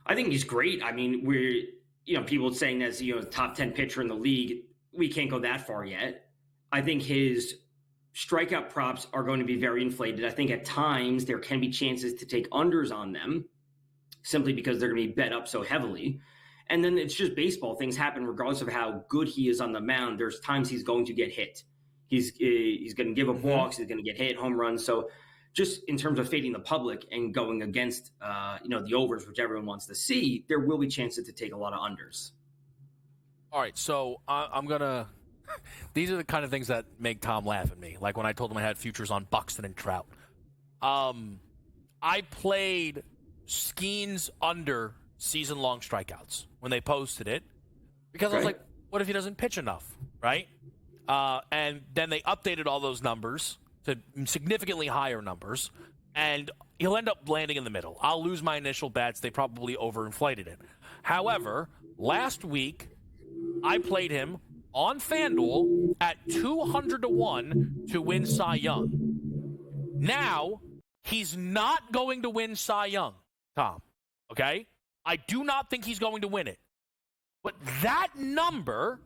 I think he's great. I mean, people saying that's, the top 10 pitcher in the league. We can't go that far yet. I think his strikeout props are going to be very inflated. I think at times there can be chances to take unders on them simply because they're going to be bet up so heavily. And then it's just baseball. Things happen regardless of how good he is on the mound. There's times he's going to get hit. He's going to give up walks. He's going to get hit, home runs. So just in terms of fading the public and going against, the overs, which everyone wants to see, there will be chances to take a lot of unders. All right, so I'm going to – these are the kind of things that make Tom laugh at me, like when I told him I had futures on Buxton and Trout. I played Skeens under season-long strikeouts when they posted it because I was like, what if he doesn't pitch enough, right? And then they updated all those numbers to significantly higher numbers, and he'll end up landing in the middle. I'll lose my initial bets. They probably overinflated it. However, last week – I played him on FanDuel at 200-1 to win Cy Young. Now, he's not going to win Cy Young, Tom, okay? I do not think he's going to win it. But that number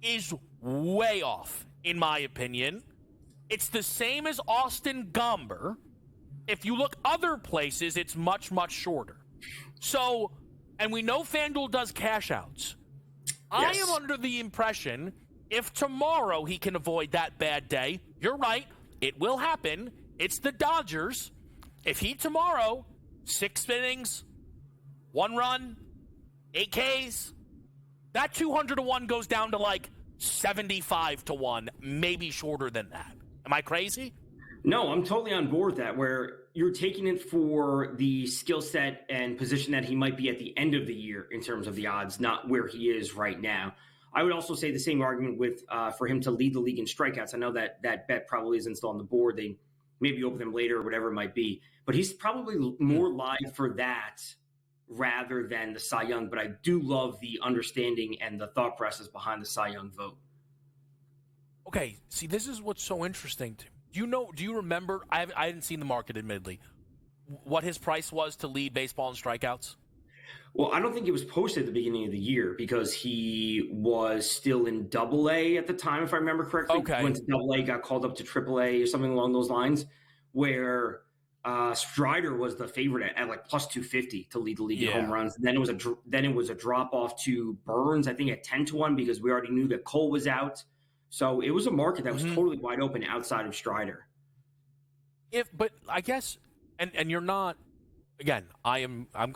is way off, in my opinion. It's the same as Austin Gomber. If you look other places, it's much, much shorter. So, and we know FanDuel does cash outs. Yes. I am under the impression if tomorrow he can avoid that bad day, you're right, it will happen. It's the Dodgers. If he tomorrow, 6 innings, 1 run, 8 Ks, that 200-1 goes down to like 75-1, maybe shorter than that. Am I crazy? No, I'm totally on board with that, where you're taking it for the skill set and position that he might be at the end of the year in terms of the odds, not where he is right now. I would also say the same argument with for him to lead the league in strikeouts. I know that bet probably isn't still on the board. They maybe open them later or whatever it might be. But he's probably more live for that rather than the Cy Young. But I do love the understanding and the thought process behind the Cy Young vote. Okay, see, this is what's so interesting to me. Do you remember, I hadn't seen the market, admittedly, what his price was to lead baseball in strikeouts? Well, I don't think it was posted at the beginning of the year because he was still in Double-A at the time, if I remember correctly. Okay. Went to Double-A, got called up to Triple-A or something along those lines, where Strider was the favorite at like plus 250 to lead the league in home runs. And then it was a drop off to Burns, I think at 10-1 because we already knew that Cole was out. So it was a market that was totally wide open outside of Strider. But I guess, and you're not. Again, I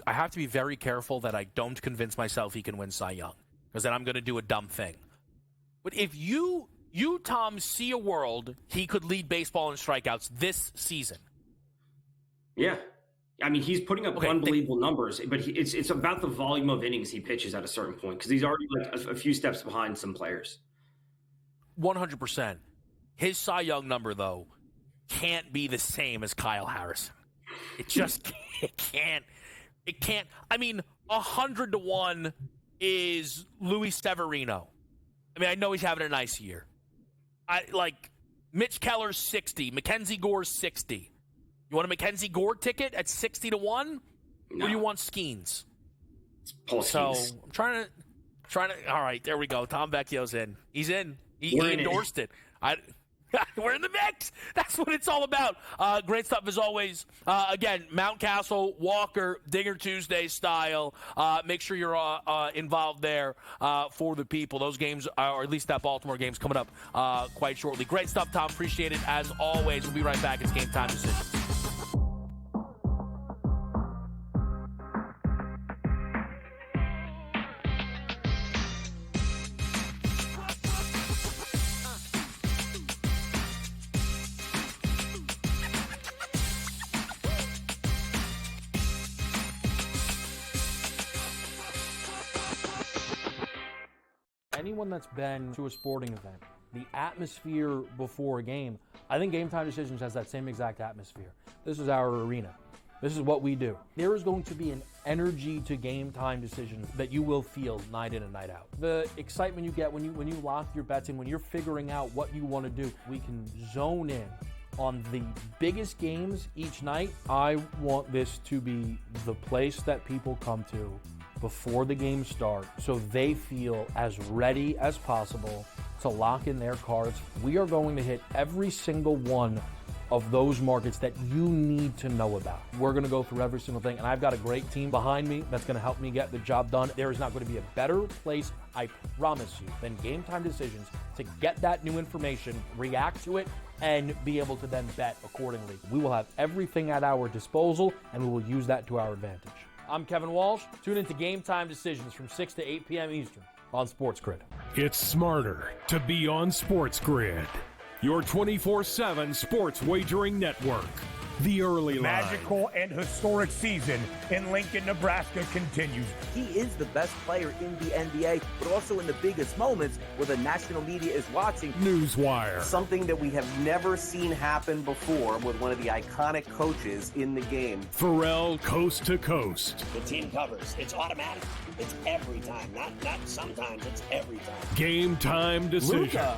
have to be very careful that I don't convince myself he can win Cy Young, because then I'm going to do a dumb thing. But if you Tom see a world he could lead baseball in strikeouts this season. Yeah. I mean, he's putting up unbelievable numbers, but it's about the volume of innings he pitches at a certain point, because he's already like a few steps behind some players. 100%. His Cy Young number, though, can't be the same as Kyle Harrison. It just can't. It can't. I mean, 100-1 is Luis Severino. I mean, I know he's having a nice year. Mitch Keller's 60, Mackenzie Gore's 60. You want a Mackenzie Gore ticket at 60-1? No. Or do you want Skeens? It's Paul Skeens. So I'm trying to. All right, there we go. Tom Vecchio's in. He's in. He endorsed it. We're in the mix. That's what it's all about. Great stuff as always. Again, Mountcastle, Walker, Dinger Tuesday style. Make sure you're involved there for the people. Those games, or at least that Baltimore game's coming up quite shortly. Great stuff, Tom. Appreciate it as always. We'll be right back. It's Game Time Decisions. Anyone that's been to a sporting event, the atmosphere before a game, I think Game Time Decisions has that same exact atmosphere. This is our arena. This is what we do. There is going to be an energy to Game Time Decisions that you will feel night in and night out. The excitement you get when you lock your bets in, when you're figuring out what you want to do, we can zone in on the biggest games each night. I want this to be the place that people come to before the games start so they feel as ready as possible to lock in their cards. We are going to hit every single one of those markets that you need to know about. We're going to go through every single thing, and I've got a great team behind me that's going to help me get the job done. There is not going to be a better place, I promise you, than Game Time Decisions to get that new information, react to it, and be able to then bet accordingly. We will have everything at our disposal, and we will use that to our advantage. I'm Kevin Walsh. Tune into Game Time Decisions from 6 to 8 p.m. Eastern on SportsGrid. It's smarter to be on SportsGrid, your 24/7 sports wagering network. The early line. Magical and historic season in Lincoln, Nebraska continues. He is the best player in the NBA, but also in the biggest moments where the national media is watching. Newswire. Something that we have never seen happen before with one of the iconic coaches in the game. Pharrell, coast to coast. The team covers. It's automatic. It's every time. Not sometimes. It's every time. Game Time Decisions. Luka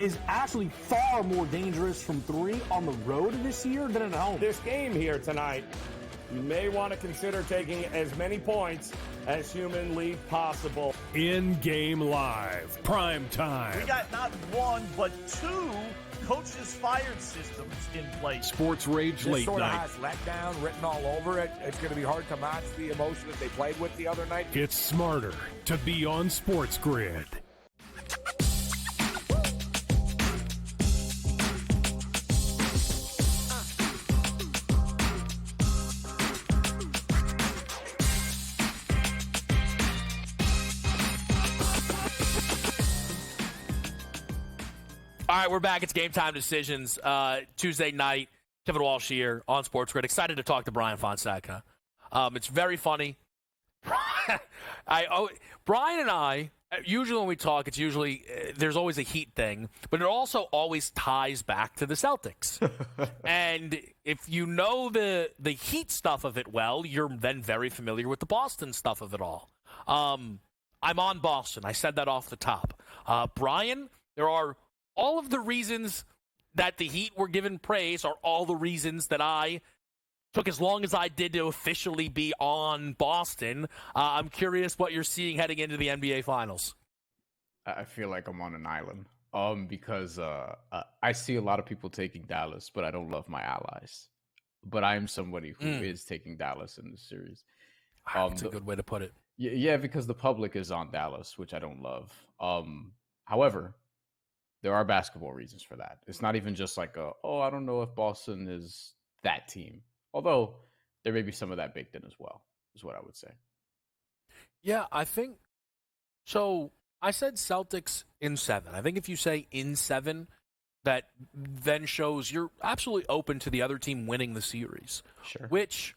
is actually far more dangerous from three on the road this year than at home. This game here tonight, you may want to consider taking as many points as humanly possible. In-game live, prime time. We got not one, but two coaches fired systems in place. Sports Rage This late sort of night. has letdown written all over it. It's going to be hard to match the emotion that they played with the other night. It's smarter to be on SportsGrid. All right, we're back. It's Game Time Decisions. Tuesday night, Kevin Walsh here on SportsGrid. Excited to talk to Brian Fonseca. It's very funny. Brian and I, usually when we talk, it's usually there's always a Heat thing, but it also always ties back to the Celtics. And if you know the Heat stuff of it well, you're then very familiar with the Boston stuff of it all. I'm on Boston. I said that off the top. Brian, there are all of the reasons that the Heat were given praise are all the reasons that I took as long as I did to officially be on Boston. I'm curious what you're seeing heading into the NBA Finals. I feel like I'm on an island because I see a lot of people taking Dallas, but I don't love my allies. But I am somebody who is taking Dallas in this series. That's a good way to put it. Yeah, because the public is on Dallas, which I don't love. However, there are basketball reasons for that. It's not even just like, I don't know if Boston is that team. Although there may be some of that baked in as well, is what I would say. Yeah, I think so. I said Celtics in 7. I think if you say in 7, that then shows you're absolutely open to the other team winning the series. Sure. Which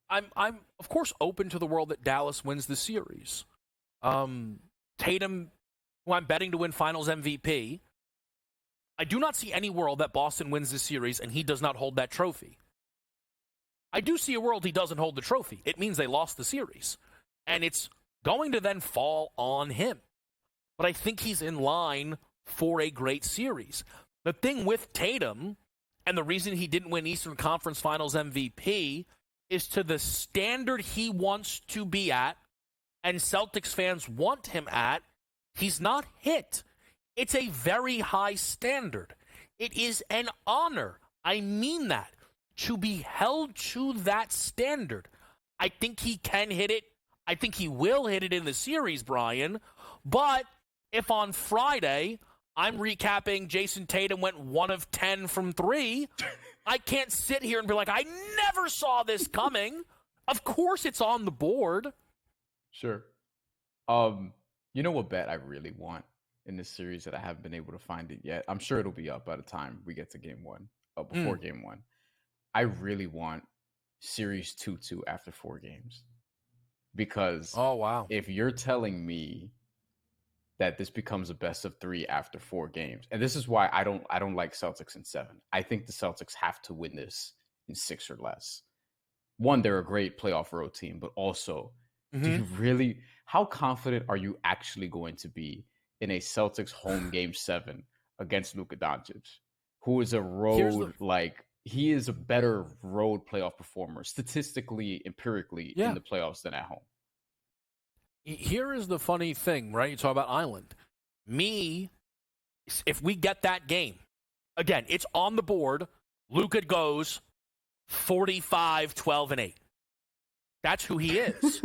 I'm of course open to the world that Dallas wins the series. Tatum, who I'm betting to win Finals MVP, I do not see any world that Boston wins this series and he does not hold that trophy. I do see a world he doesn't hold the trophy. It means they lost the series. And it's going to then fall on him. But I think he's in line for a great series. The thing with Tatum, and the reason he didn't win Eastern Conference Finals MVP, is to the standard he wants to be at, and Celtics fans want him at, he's not hit. It's a very high standard. It is an honor. I mean that. To be held to that standard. I think he can hit it. I think he will hit it in the series, Brian. But if on Friday I'm recapping Jason Tatum went 1 of 10 from 3, I can't sit here and be like, I never saw this coming. Of course it's on the board. Sure. You know what bet I really want in this series that I haven't been able to find it yet? I'm sure it'll be up by the time we get to game 1, before game 1. I really want series 2-2 after 4 games. Because if you're telling me that this becomes a best of 3 after 4 games, and this is why I don't like Celtics in 7. I think the Celtics have to win this in 6 or less. One, they're a great playoff road team, but also, do you really? How confident are you actually going to be in a Celtics home game 7 against Luka Doncic, who is a road he is a better road playoff performer statistically, empirically in the playoffs than at home. Here is the funny thing, right? You talk about Island. If we get that game, again, it's on the board. Luka goes 45, 12, and 8. That's who he is.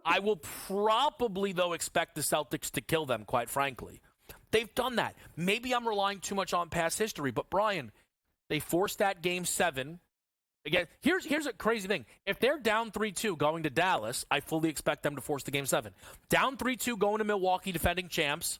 I will probably, though, expect the Celtics to kill them, quite frankly. They've done that. Maybe I'm relying too much on past history, but Brian, they forced that game 7. Again, here's a crazy thing. If they're down 3-2 going to Dallas, I fully expect them to force the game 7. Down 3-2 going to Milwaukee, defending champs,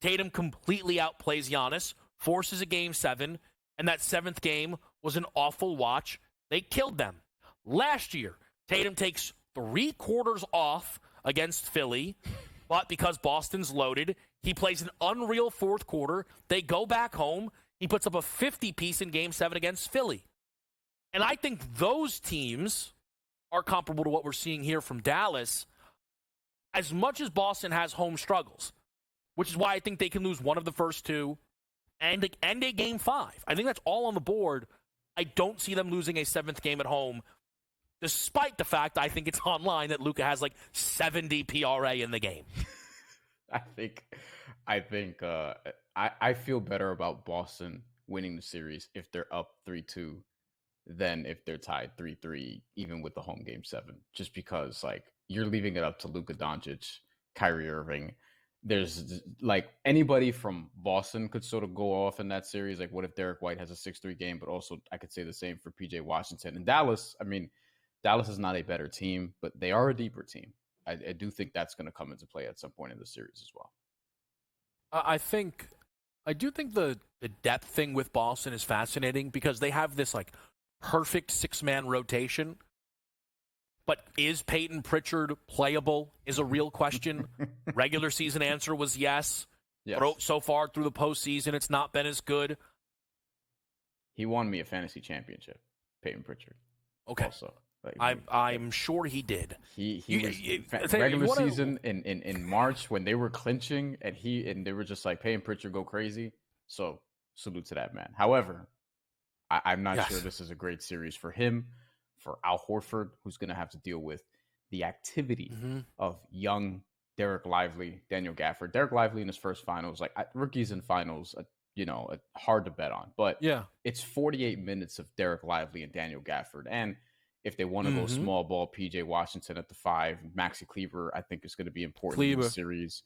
Tatum completely outplays Giannis, forces a game 7, and that 7th game was an awful watch. They killed them. Last year, Tatum takes 3 quarters off against Philly, but because Boston's loaded, he plays an unreal 4th quarter. They go back home. He puts up a 50-piece in Game 7 against Philly. And I think those teams are comparable to what we're seeing here from Dallas, as much as Boston has home struggles, which is why I think they can lose one of the first 2 and a Game 5. I think that's all on the board. I don't see them losing a 7th game at home, despite the fact I think it's online that Luka has 70 PRA in the game. I feel better about Boston winning the series if they're up 3-2 than if they're tied 3-3, even with the home game 7. Just because you're leaving it up to Luka Doncic, Kyrie Irving. There's anybody from Boston could sort of go off in that series. What if Derek White has a 6-3 game? But also I could say the same for PJ Washington. And Dallas, Dallas is not a better team, but they are a deeper team. I do think that's going to come into play at some point in the series as well. I do think the depth thing with Boston is fascinating because they have this perfect 6-man rotation. But is Peyton Pritchard playable is a real question. Regular season answer was yes. But so far through the postseason, it's not been as good. He won me a fantasy championship, Peyton Pritchard. Okay. Also. I'm sure he did. He was regular season in March when they were clinching and they were just Peyton Pritchard go crazy. So salute to that man. However, I'm not sure this is a great series for him, for Al Horford, who's going to have to deal with the activity of young Derek Lively, Daniel Gafford. Derek Lively in his first finals, rookies in finals, hard to bet on. But it's 48 minutes of Derek Lively and Daniel Gafford. And if they want to go small ball, PJ Washington at the 5, Maxi Kleber, I think is going to be important in the series,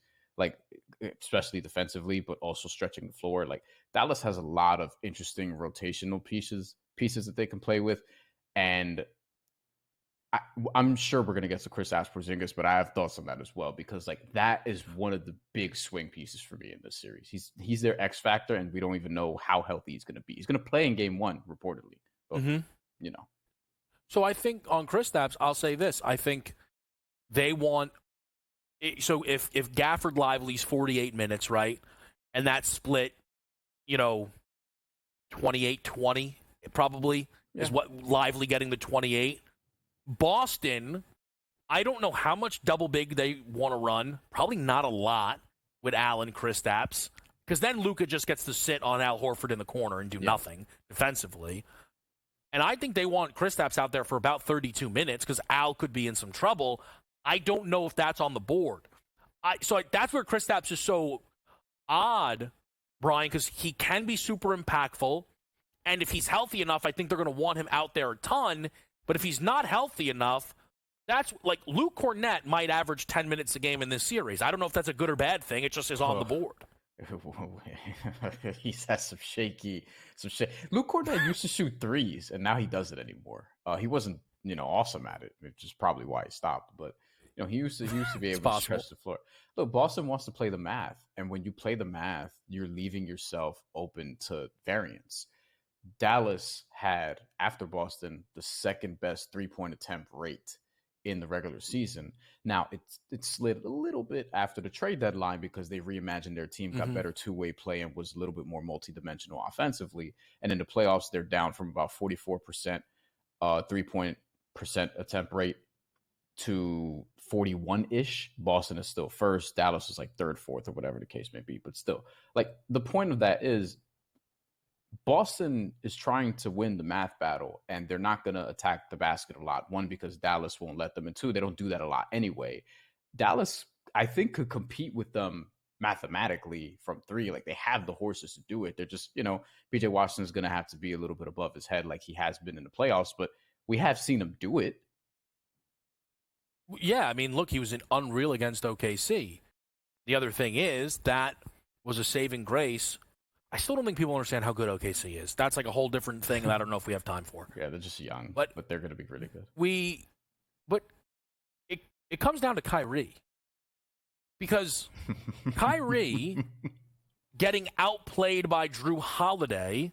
especially defensively, but also stretching the floor. Dallas has a lot of interesting rotational pieces that they can play with. And I'm sure we're going to get to Kristaps Porzingis, but I have thoughts on that as well, because that is one of the big swing pieces for me in this series. He's their X factor, and we don't even know how healthy he's going to be. He's going to play in game 1, reportedly. But, So I think on Kristaps, I'll say this. I think they want – so if Gafford Lively's 48 minutes, right, and that split, 28-20 probably is what Lively getting the 28. Boston, I don't know how much double big they want to run. Probably not a lot with Al and Kristaps, because then Luka just gets to sit on Al Horford in the corner and do nothing defensively. And I think they want Kristaps out there for about 32 minutes because Al could be in some trouble. I don't know if that's on the board. So that's where Kristaps is so odd, Brian, because he can be super impactful. And if he's healthy enough, I think they're going to want him out there a ton. But if he's not healthy enough, that's like Luke Cornett might average 10 minutes a game in this series. I don't know if that's a good or bad thing. It just is on the board. He's had some shaky. Luke Cornett used to shoot threes, and now he doesn't anymore. He wasn't, awesome at it, which is probably why he stopped. But he used to be able to stretch the floor. Look, Boston wants to play the math, and when you play the math, you're leaving yourself open to variance. Dallas had, after Boston, the second best 3-point attempt rate in the regular season. Now, it slid a little bit after the trade deadline because they reimagined their team, got better two-way play, and was a little bit more multidimensional offensively. And in the playoffs, they're down from about 44% 3-point attempt rate to 41-ish. Boston is still first. Dallas is like third, fourth, or whatever the case may be. But still, like, the point of that is Boston is trying to win the math battle, and they're not going to attack the basket a lot. One, because Dallas won't let them, and two, they don't do that a lot anyway. Dallas, I think, could compete with them mathematically from three. Like, they have the horses to do it. They're just, PJ Washington's going to have to be a little bit above his head like he has been in the playoffs, but we have seen him do it. Yeah, I mean, look, he was unreal against OKC. The other thing is that was a saving grace. I still don't think people understand how good OKC is. That's like a whole different thing that I don't know if we have time for. Yeah, they're just young, but they're going to be really good. But it comes down to Kyrie. Because Kyrie getting outplayed by Drew Holiday,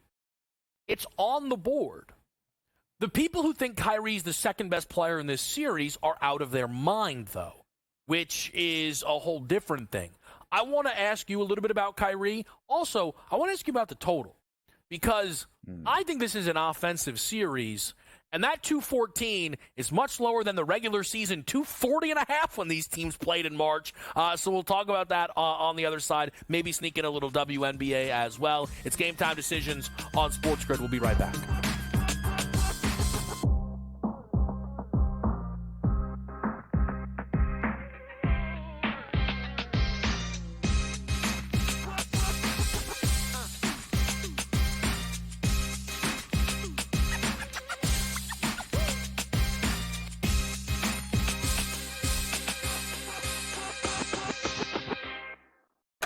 it's on the board. The people who think Kyrie's the second best player in this series are out of their mind, though, which is a whole different thing. I want to ask you a little bit about Kyrie. Also, I want to ask you about the total, because I think this is an offensive series, and that 214 is much lower than the regular season 240.5 when these teams played in March. So we'll talk about that on the other side. Maybe sneak in a little WNBA as well. It's Game Time Decisions on SportsGrid. We'll be right back.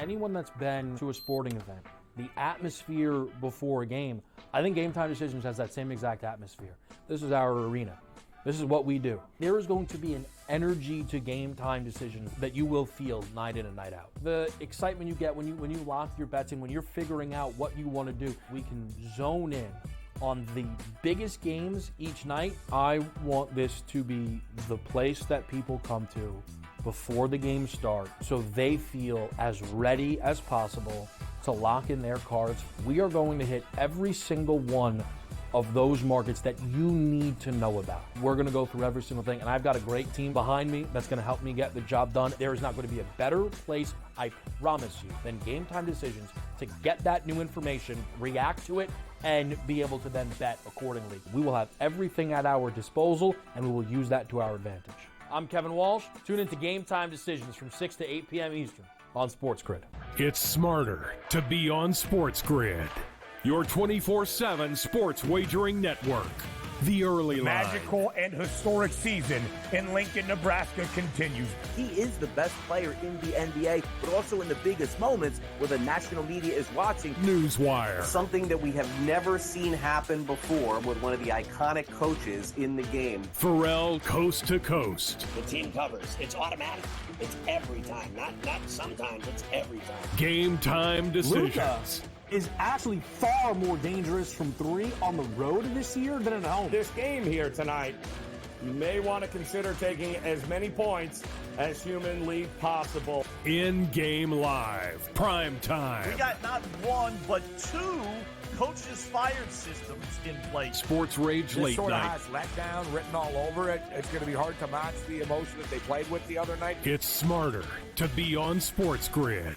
Anyone that's been to a sporting event, the atmosphere before a game, I think Game Time Decisions has that same exact atmosphere. This is our arena. This is what we do. There is going to be an energy to Game Time Decisions that you will feel night in and night out. The excitement you get when you lock your bets in, when you're figuring out what you want to do, we can zone in on the biggest games each night. I want this to be the place that people come to before the game starts, so they feel as ready as possible to lock in their cards. We are going to hit every single one of those markets that you need to know about. We're going to go through every single thing, and I've got a great team behind me that's going to help me get the job done. There is not going to be a better place, I promise you, than Game Time Decisions to get that new information, react to it, and be able to then bet accordingly. We will have everything at our disposal, and we will use that to our advantage. I'm Kevin Walsh. Tune into Game Time Decisions from 6 to 8 p.m. Eastern on SportsGrid. It's smarter to be on SportsGrid, your 24/7 sports wagering network. The early line. Magical and historic season in Lincoln, Nebraska continues. He is the best player in the NBA, but also in the biggest moments where the national media is watching. Newswire. Something that we have never seen happen before with one of the iconic coaches in the game. Pharrell, coast to coast. The team covers. It's automatic. It's every time. Not sometimes. It's every time. Game Time Decisions. Luka is actually far more dangerous from three on the road this year than at home. This game here tonight, you may want to consider taking as many points as humanly possible. In-game live, prime time. We got not one, but two coaches fired systems in place. Sports Rage This Late sort of Night. has letdown written all over it. It's going to be hard to match the emotion that they played with the other night. It's smarter to be on SportsGrid.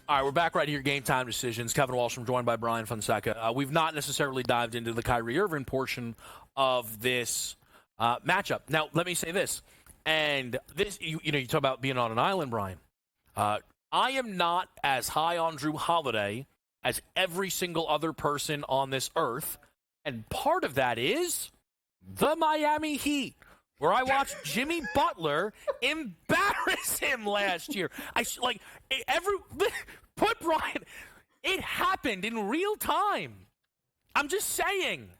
All right, we're back right here. Game Time Decisions. Kevin Walsh, I'm joined by Brian Fonseca. We've not necessarily dived into the Kyrie Irving portion of this matchup. Now, let me say this, and this, you talk about being on an island, Brian. I am not as high on Drew Holiday as every single other person on this earth, and part of that is the Miami Heat, where I watched Jimmy Butler embarrass him last year. Put Brian, it happened in real time. I'm just saying,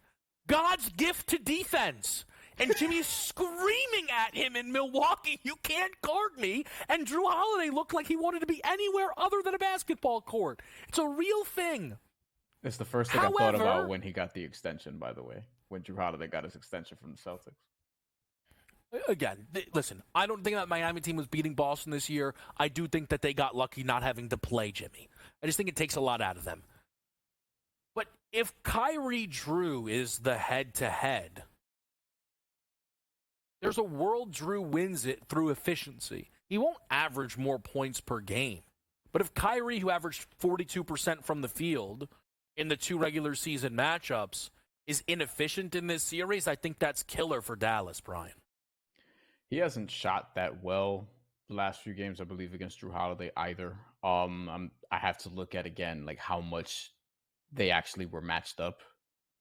God's gift to defense. And Jimmy's screaming at him in Milwaukee, you can't guard me. And Drew Holiday looked like he wanted to be anywhere other than a basketball court. It's a real thing. It's the first thing I thought about when he got the extension, by the way, when Drew Holiday got his extension from the Celtics. Again, listen, I don't think that Miami team was beating Boston this year. I do think that they got lucky not having to play Jimmy. I just think it takes a lot out of them. But if Kyrie Drew is the head-to-head, there's a world Drew wins it through efficiency. He won't average more points per game. But if Kyrie, who averaged 42% from the field in the 2 regular season matchups, is inefficient in this series, I think that's killer for Dallas, Brian. He hasn't shot that well the last few games, I believe, against Drew Holiday either. I have to look at, again, like how much they actually were matched up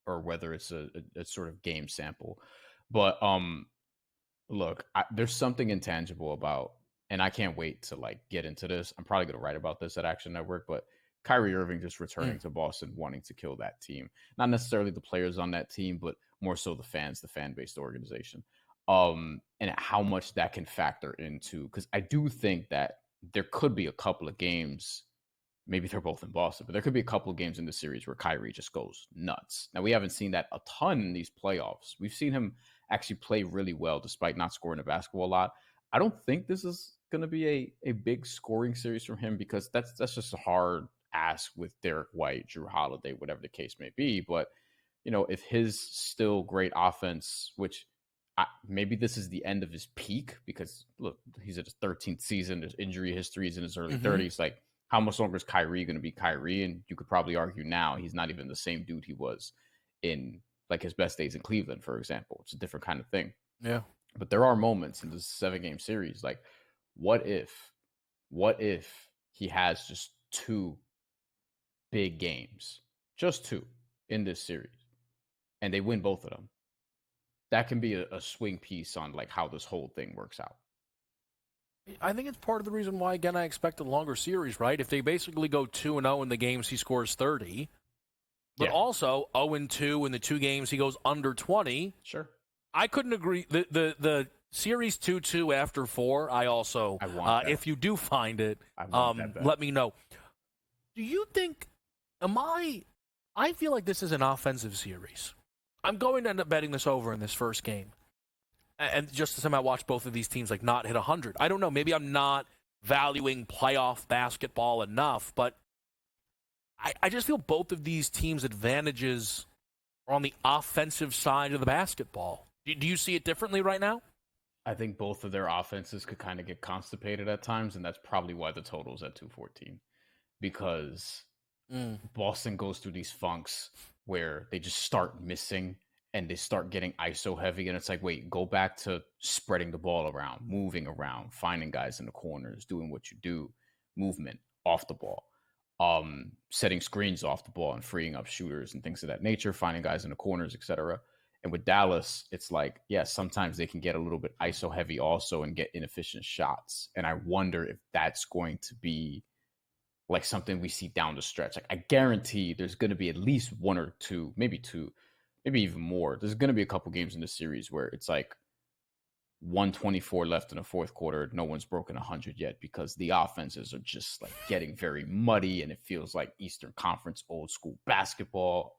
or whether it's a sort of game sample. But look, there's something intangible about, and I can't wait to like get into this. I'm probably going to write about this at Action Network, but Kyrie Irving just returning to Boston, wanting to kill that team. Not necessarily the players on that team, but more so the fans, the fan-based organization. And how much that can factor into, because I do think that there could be a couple of games, maybe they're both in Boston, but there could be a couple of games in the series where Kyrie just goes nuts. Now, we haven't seen that a ton in these playoffs. We've seen him actually play really well despite not scoring the basketball a lot. I don't think this is going to be a big scoring series from him, because that's just a hard ask with Derek White, Drew Holiday, whatever the case may be. But, if his still great offense, which maybe this is the end of his peak, because look, he's at his 13th season. There's injury history. He's in his early 30s. Like, how much longer is Kyrie going to be Kyrie? And you could probably argue now he's not even the same dude he was in like his best days in Cleveland, for example. It's a different kind of thing. Yeah. But there are moments in this 7-game series. Like, what if he has just 2 big games, just 2 in this series, and they win both of them? That can be a swing piece on like how this whole thing works out. I think it's part of the reason why, again, I expect a longer series, right? If they basically go 2-0 in the games he scores 30, but also 0-2 in the 2 games he goes under 20. Sure. I couldn't agree. The series 2-2 after 4, I want that. If you do find it, let me know. Do you think, I feel like this is an offensive series. I'm going to end up betting this over in this first game. And just as I watch both of these teams like not hit 100. I don't know. Maybe I'm not valuing playoff basketball enough, but I just feel both of these teams' advantages are on the offensive side of the basketball. Do you see it differently right now? I think both of their offenses could kind of get constipated at times, and that's probably why the total's at 214. Because Boston goes through these funks where they just start missing and they start getting ISO heavy. And it's like, wait, go back to spreading the ball around, moving around, finding guys in the corners, doing what you do, movement off the ball, setting screens off the ball and freeing up shooters and things of that nature, finding guys in the corners, etc. And with Dallas, it's like, sometimes they can get a little bit ISO heavy also and get inefficient shots. And I wonder if that's going to be like something we see down the stretch. Like, I guarantee there's going to be at least 1 or 2, maybe 2, maybe even more. There's going to be a couple games in the series where it's like 124 left in the fourth quarter. No one's broken 100 yet, because the offenses are just like getting very muddy, and it feels like Eastern Conference old school basketball,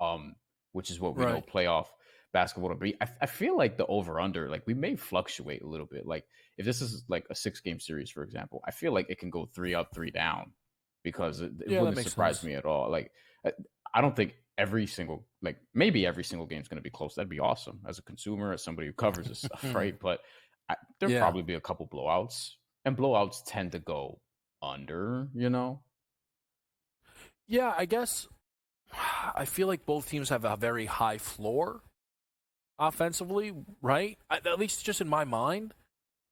which is what we know playoff basketball to be. I feel like the over under, like, we may fluctuate a little bit. Like, if this is like a 6-game series, for example, I feel like it can go 3 up, 3 down, because it wouldn't surprise me at all. Like, I don't think maybe every single game is going to be close. That'd be awesome as a consumer, as somebody who covers this stuff, right? But there'll probably be a couple blowouts, and blowouts tend to go under, Yeah, I guess I feel like both teams have a very high floor offensively, right? At least just in my mind.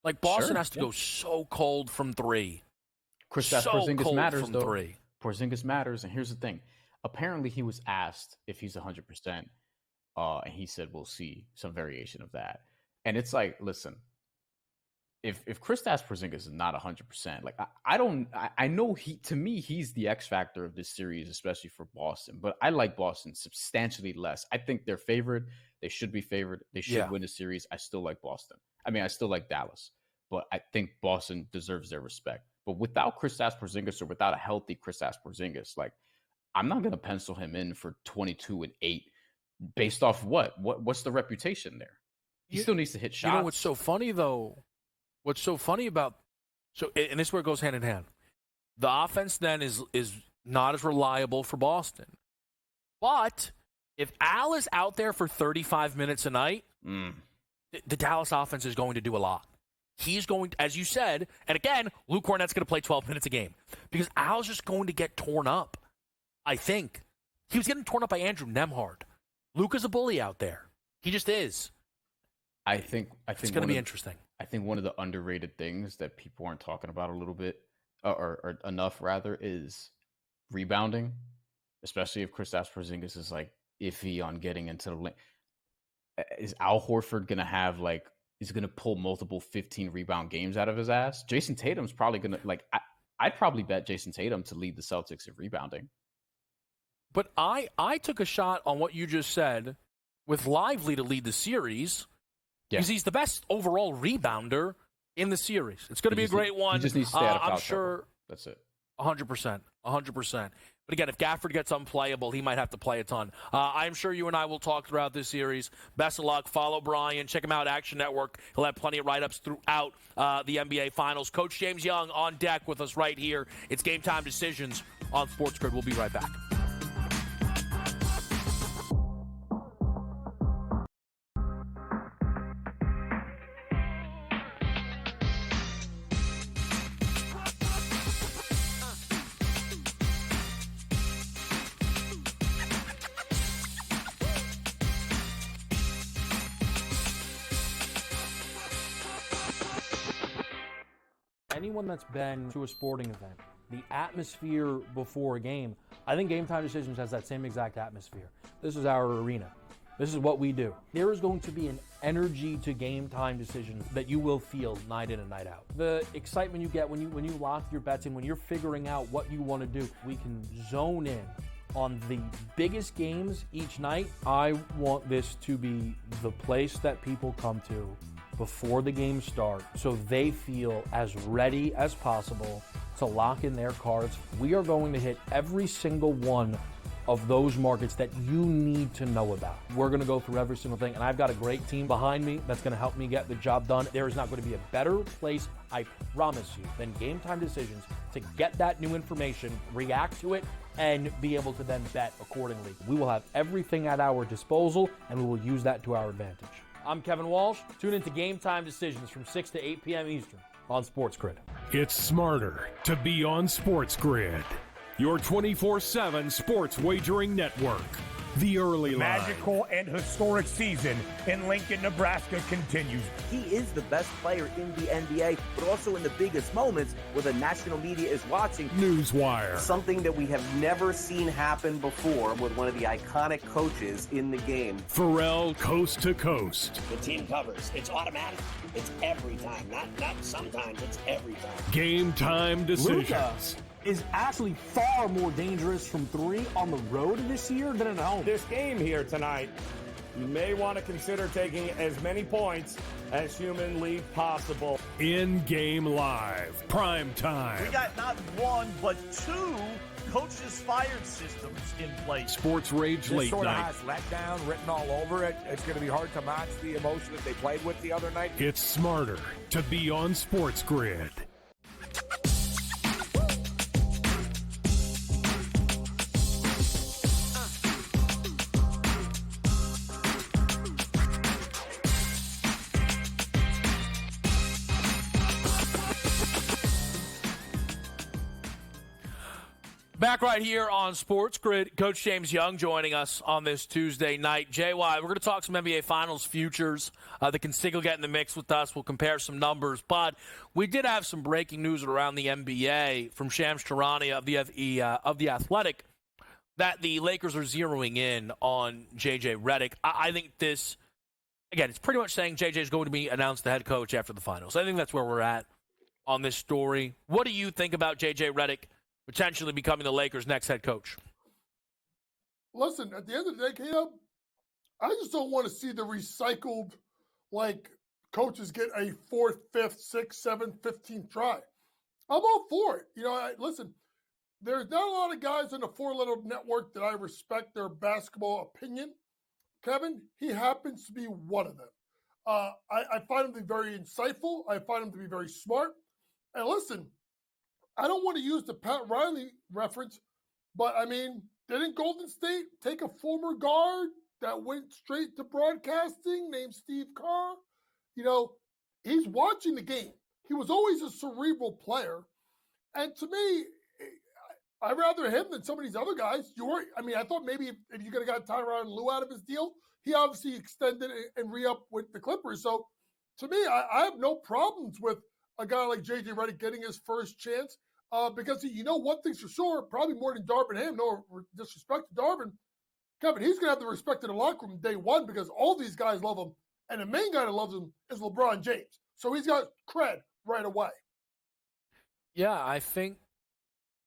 Like, Boston has to go so cold from three. Porzingis matters, from though. three. Porzingis matters, and here's the thing. Apparently, he was asked if he's 100%, and he said, we'll see, some variation of that. And it's like, listen, if Kristaps Porzingis is not 100%, like I know to me he's the X factor of this series, especially for Boston. But I like Boston substantially less. I think they're favored. They should be favored. They should win the series. I still like Boston. I mean, I still like Dallas, but I think Boston deserves their respect. But without Kristaps Porzingis or without a healthy Kristaps Porzingis, like I'm not going to pencil him in for 22 and 8 based off what's the reputation there? He still needs to hit shots. You know what's so funny though? What's so funny about and this is where it goes hand in hand. The offense then is not as reliable for Boston. But if Al is out there for 35 minutes a night, the Dallas offense is going to do a lot. He's going to, as you said, and again, Luke Cornett's going to play 12 minutes a game because Al's just going to get torn up. I think he was getting torn up by Andrew Nembhard. Luke is a bully out there. He just is. I think it's going to be interesting. I think one of the underrated things that people aren't talking about a little bit, or enough rather, is rebounding, especially if Kristaps Porzingis is like iffy on getting into the lane. Is Al Horford going to have he's going to pull multiple 15 rebound games out of his ass? Jason Tatum's probably going to I'd probably bet Jason Tatum to lead the Celtics in rebounding. But I took a shot on what you just said with Lively to lead the series. Because he's the best overall rebounder in the series. It's going to be a great one. He just needs to stay out of foul I'm sure. trouble. That's it. 100%. 100%. But again, if Gafford gets unplayable, he might have to play a ton. I'm sure you and I will talk throughout this series. Best of luck. Follow Brian. Check him out, Action Network. He'll have plenty of write-ups throughout the NBA Finals. Coach James Young on deck with us right here. It's Game Time Decisions on SportsGrid. We'll be right back. Anyone that's been to a sporting event, the atmosphere before a game, I think Game Time Decisions has that same exact atmosphere. This is our arena. This is what we do. There is going to be an energy to Game Time Decisions that you will feel night in and night out. The excitement you get when you lock your bets in, when you're figuring out what you want to do, we can zone in on the biggest games each night. I want this to be the place that people come to before the games start so they feel as ready as possible to lock in their cards. We are going to hit every single one of those markets that you need to know about. We're going to go through every single thing, and I've got a great team behind me that's going to help me get the job done. There is not going to be a better place, I promise you, than Game Time Decisions to get that new information, react to it, and be able to then bet accordingly. We will have everything at our disposal, and we will use that to our advantage. I'm Kevin Walsh. Tune into Game Time Decisions from 6 to 8 p.m. Eastern on SportsGrid. It's smarter to be on SportsGrid, your 24/7 sports wagering network. The early line. Magical and historic season in Lincoln, Nebraska continues. He is the best player in the NBA, but also in the biggest moments where the national media is watching. Newswire. Something that we have never seen happen before with one of the iconic coaches in the game. Pharrell Coast to Coast. The team covers. It's automatic. It's every time. Not sometimes. It's every time. Game Time Decisions. Luka is actually far more dangerous from three on the road this year than at home. This game here tonight, you may want to consider taking as many points as humanly possible. In-game live, prime time. We got not one, but two coaches fired systems in place. Sports Rage This Late sort of Night. has letdown written all over it. It's going to be hard to match the emotion that they played with the other night. It's smarter to be on SportsGrid. Back right here on Sports Grid, Coach James Young joining us on this Tuesday night. JY, we're going to talk some NBA Finals futures. The Consiglio will get in the mix with us. We'll compare some numbers. But we did have some breaking news around the NBA from Shams Charania of the Athletic that the Lakers are zeroing in on J.J. Redick. I think this, again, it's pretty much saying J.J. is going to be announced the head coach after the Finals. I think that's where we're at on this story. What do you think about J.J. Redick potentially becoming the Lakers' next head coach? Listen, at the end of the day, Caleb, I just don't want to see the recycled, coaches get a 4th, 5th, 6th, 7th, 15th try. I'm all for it. Listen, there's not a lot of guys on the four-letter network that I respect their basketball opinion. Kevin, he happens to be one of them. I find him to be very insightful. I find him to be very smart. And listen, I don't want to use the Pat Riley reference, but didn't Golden State take a former guard that went straight to broadcasting named Steve Kerr? He's watching the game. He was always a cerebral player. And to me, I'd rather him than some of these other guys. I thought maybe if you could have got Tyronn Lue out of his deal, he obviously extended and re-upped with the Clippers. So to me, I have no problems with a guy like J.J. Redick getting his first chance because one thing's for sure, probably more than Darvin Ham, no disrespect to Darvin, Kevin, he's going to have the respect in the locker room day one because all these guys love him, and the main guy that loves him is LeBron James. So he's got cred right away. Yeah, I think,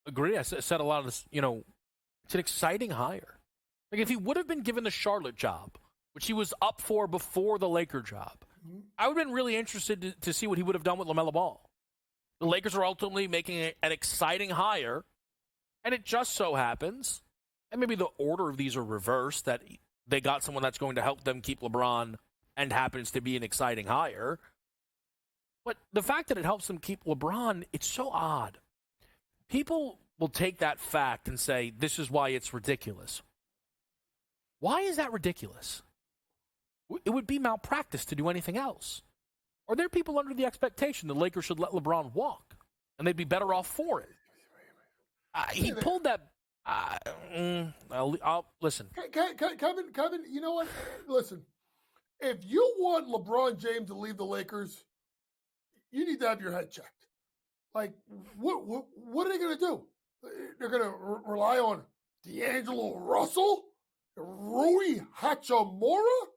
agree. I said a lot of this, it's an exciting hire. If he would have been given the Charlotte job, which he was up for before the Laker job, I would have been really interested to see what he would have done with LaMelo Ball. The Lakers are ultimately making an exciting hire, and it just so happens, and maybe the order of these are reversed, that they got someone that's going to help them keep LeBron and happens to be an exciting hire. But the fact that it helps them keep LeBron, it's so odd. People will take that fact and say, this is why it's ridiculous. Why is that ridiculous? It would be malpractice to do anything else. Are there people under the expectation the Lakers should let LeBron walk and they'd be better off for it? He pulled that. I'll listen. Kevin, you know what? Listen, if you want LeBron James to leave the Lakers, you need to have your head checked. What are they going to do? They're going to rely on D'Angelo Russell? Rui Hachimura?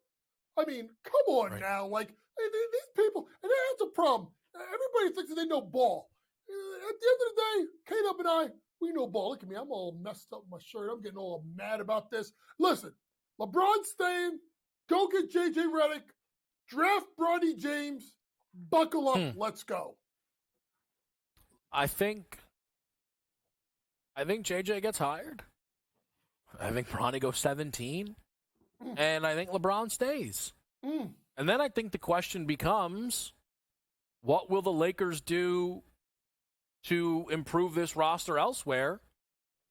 Come on now. These people, and that's a problem. Everybody thinks that they know ball. At the end of the day, K-Dub and I, we know ball. Look at me. I'm all messed up in my shirt. I'm getting all mad about this. Listen, LeBron's staying. Go get J.J. Redick. Draft Bronny James. Buckle up. Let's go. I think J.J. gets hired. I think Bronny goes 17. And I think LeBron stays. And then I think the question becomes, what will the Lakers do to improve this roster elsewhere?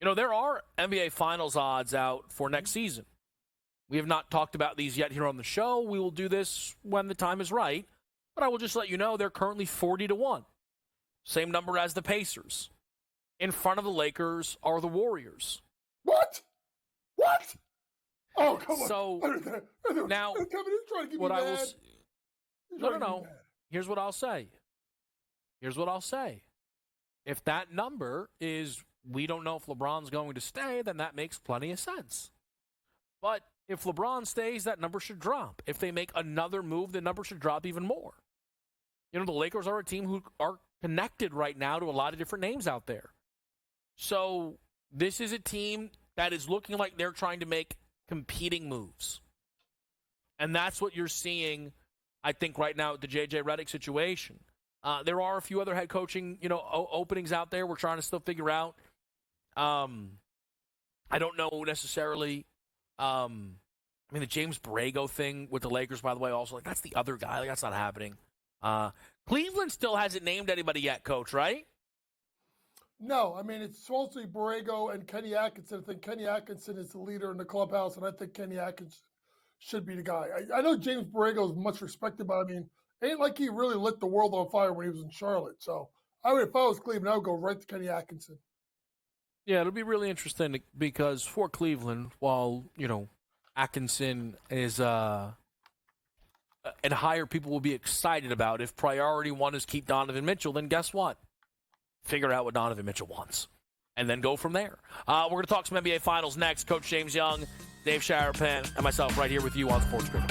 There are NBA Finals odds out for next season. We have not talked about these yet here on the show. We will do this when the time is right. But I will just let you know they're currently 40-1. Same number as the Pacers. In front of the Lakers are the Warriors. What? Oh, come on. So, now, Kevin, he's trying to give what me I will mad. No. Here's what I'll say. If that number is, we don't know if LeBron's going to stay, then that makes plenty of sense. But if LeBron stays, that number should drop. If they make another move, the number should drop even more. The Lakers are a team who are connected right now to a lot of different names out there. So this is a team that is looking like they're trying to make competing moves. And that's what you're seeing, I think, right now with the J.J. Redick situation. There are a few other head coaching, openings out there we're trying to still figure out. I don't know necessarily. The James Borrego thing with the Lakers, by the way, also, that's the other guy. That's not happening. Cleveland still hasn't named anybody yet, Coach, right? No, it's supposed to be Borrego and Kenny Atkinson. I think Kenny Atkinson is the leader in the clubhouse, and I think Kenny Atkinson should be the guy. I know James Borrego is much respected, but ain't like he really lit the world on fire when he was in Charlotte. So if I was Cleveland, I would go right to Kenny Atkinson. Yeah, it'll be really interesting because for Cleveland, while, Atkinson is and higher people will be excited about, if priority one is keep Donovan Mitchell, then guess what? Figure out what Donovan Mitchell wants and then go from there. We're going to talk some NBA Finals next. Coach James Young, Dave Sharapan, and myself right here with you on SportsGrid.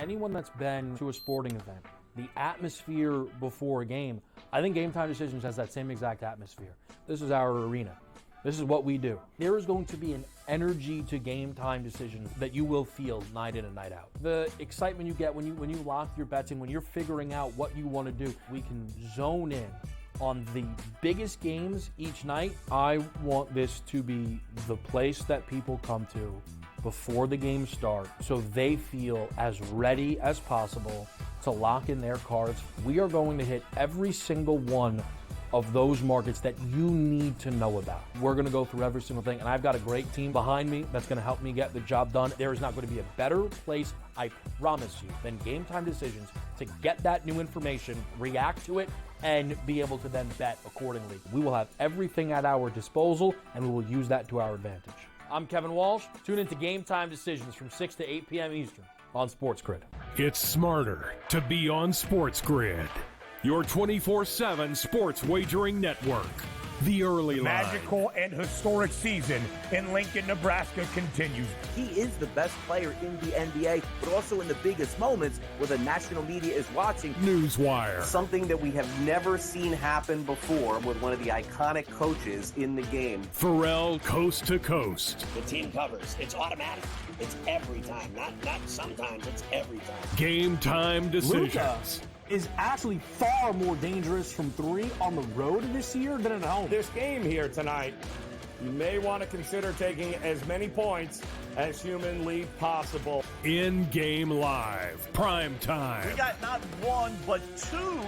Anyone that's been to a sporting event, the atmosphere before a game, I think Game Time Decisions has that same exact atmosphere. This is our arena. This is what we do. There is going to be an energy to Game Time Decisions that you will feel night in and night out. The excitement you get when you lock your bets in, when you're figuring out what you want to do, we can zone in on the biggest games each night. I want this to be the place that people come to before the games start so they feel as ready as possible to lock in their cards. We are going to hit every single one of those markets that you need to know about. We're going to go through every single thing, and I've got a great team behind me that's going to help me get the job done. There is not going to be a better place, I promise you, than Game Time Decisions to get that new information, react to it, and be able to then bet accordingly. We will have everything at our disposal, and we will use that to our advantage. I'm Kevin Walsh. Tune into Game Time Decisions from 6 to 8 p.m. Eastern on SportsGrid. It's smarter to be on SportsGrid, your 24/7 sports wagering network. The early line. Magical and historic season in Lincoln, Nebraska continues. He is the best player in the NBA, but also in the biggest moments where the national media is watching. Newswire. Something that we have never seen happen before with one of the iconic coaches in the game. Pharrell, coast to coast. The team covers. It's automatic. It's every time. Not sometimes. It's every time. Game Time Decisions. Luka is actually far more dangerous from three on the road this year than at home. This game here tonight, you may want to consider taking as many points as humanly possible. In-game live, prime time. We got not one, but two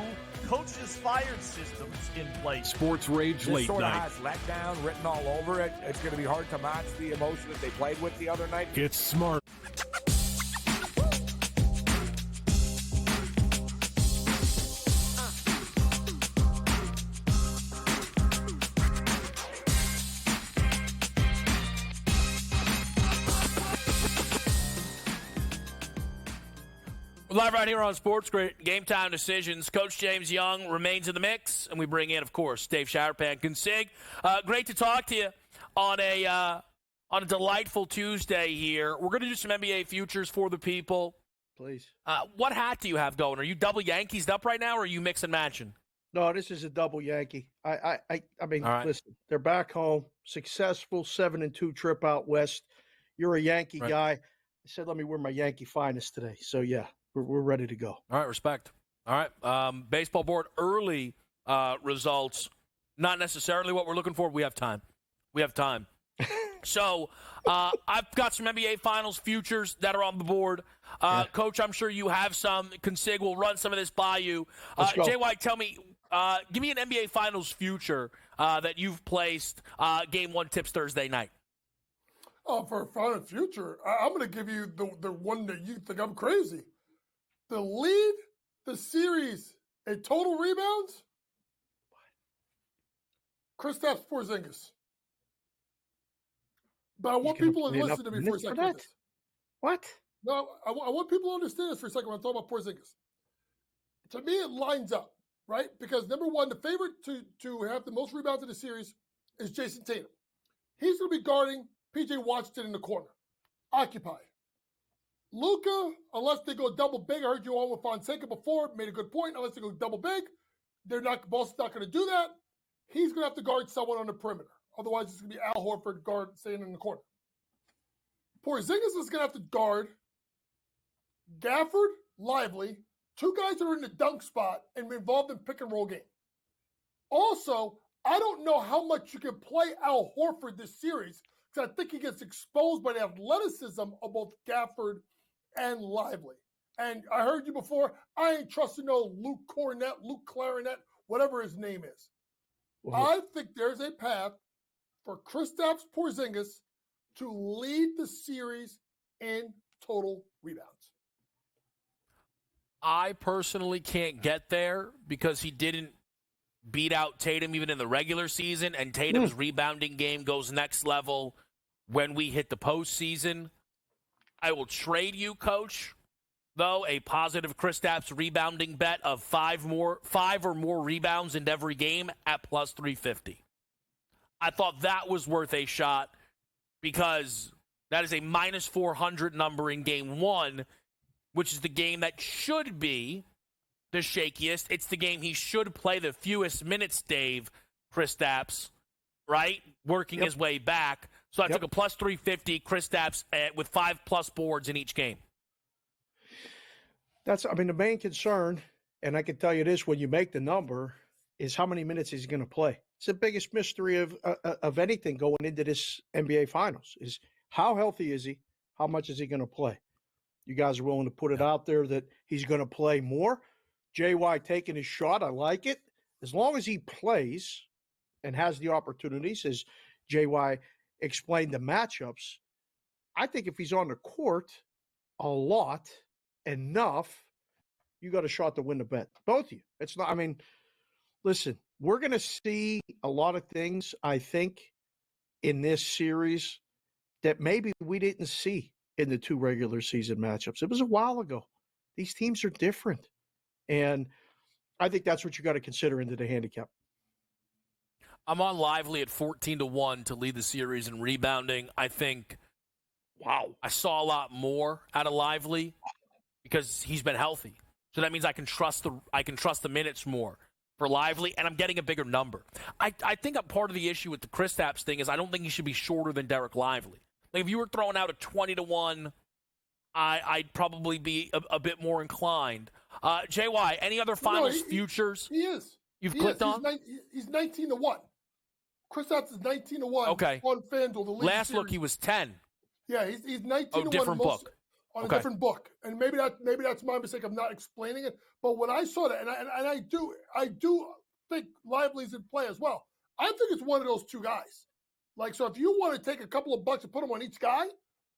coaches fired systems in place. Sports Rage This Late sort of Night. has letdown written all over it. It's going to be hard to match the emotion that they played with the other night. It's smart. Live right here on SportsGrid, Game Time Decisions. Coach James Young remains in the mix, and we bring in, of course, Dave Sharapan. Consig, great to talk to you on a delightful Tuesday here. We're going to do some NBA futures for the people. Please. What hat do you have going? Are you double Yankees up right now, or are you mix and matching? No, this is a double Yankee. I mean, All right. Listen, they're back home, successful 7-2 trip out west. You're a Yankee Right. guy. I said, let me wear my Yankee finest today. So yeah, we're ready to go. All right, respect. All right, baseball board early results, not necessarily what we're looking for. We have time. So I've got some NBA Finals futures that are on the board. Coach, I'm sure you have some. Consig will run some of this by you. Let's go. Jay White, tell me, give me an NBA Finals future that you've placed. Game 1 tips Thursday night. For a final future, I'm going to give you the one that you think I'm crazy. The lead the series in total rebounds, Kristaps Porzingis. But I want people to listen to me for a second. with this. What? No, I want people to understand this for a second when I'm talking about Porzingis. To me, it lines up, right? Because number one, the favorite to have the most rebounds in the series is Jason Tatum. He's going to be guarding P.J. Washington in the corner, occupied. Luka, unless they go double big, I heard you on with Fonseca before, made a good point. Unless they go double big, Boston's not going to do that. He's going to have to guard someone on the perimeter. Otherwise, it's going to be Al Horford staying in the corner. Porzingis is going to have to guard Gafford, Lively, two guys that are in the dunk spot and involved in pick and roll game. Also, I don't know how much you can play Al Horford this series because I think he gets exposed by the athleticism of both Gafford and Lively. And I heard you before. I ain't trusting no Luke Cornett, Luke Clarinet, whatever his name is. I think there's a path for Kristaps Porzingis to lead the series in total rebounds. I personally can't get there because he didn't beat out Tatum even in the regular season, and Tatum's rebounding game goes next level when we hit the postseason. I will trade you, Coach, though, a positive Kristaps rebounding bet of five or more rebounds in every game at plus 350. I thought that was worth a shot because that is a minus 400 number in game one, which is the game that should be the shakiest. It's the game he should play the fewest minutes, Dave, Kristaps, right? Working his way back. So I took a plus 350 Kristaps with 5+ boards in each game. The main concern, and I can tell you this when you make the number, is how many minutes he's going to play. It's the biggest mystery of anything going into this NBA Finals is how healthy is he? How much is he going to play? You guys are willing to put it out there that he's going to play more. JY taking his shot. I like it. As long as he plays and has the opportunities, as JY explained the matchups, I think if he's on the court a lot, enough, you got a shot to win the bet. Both of you. It's not, listen, we're going to see a lot of things, I think, in this series that maybe we didn't see in the two regular season matchups. It was a while ago. These teams are different. And I think that's what you got to consider into the handicap. I'm on Lively at 14-1 to lead the series in rebounding. I think, I saw a lot more out of Lively because he's been healthy. So that means I can trust the minutes more for Lively, and I'm getting a bigger number. I think a part of the issue with the Kristaps thing is I don't think he should be shorter than Derek Lively. Like if you were throwing out a 20-1, I'd probably be a bit more inclined. JY, any other finals futures? He is. You've clicked on? He's 19-1. Kristaps is 19-1 okay. on FanDuel. Last look, he was 10. Yeah, he's 19-1. Different book. On a different book, and maybe that's my mistake of not explaining it. But when I saw that, and I do think Lively's in play as well. I think it's one of those two guys. Like, so if you want to take a couple of bucks and put them on each guy,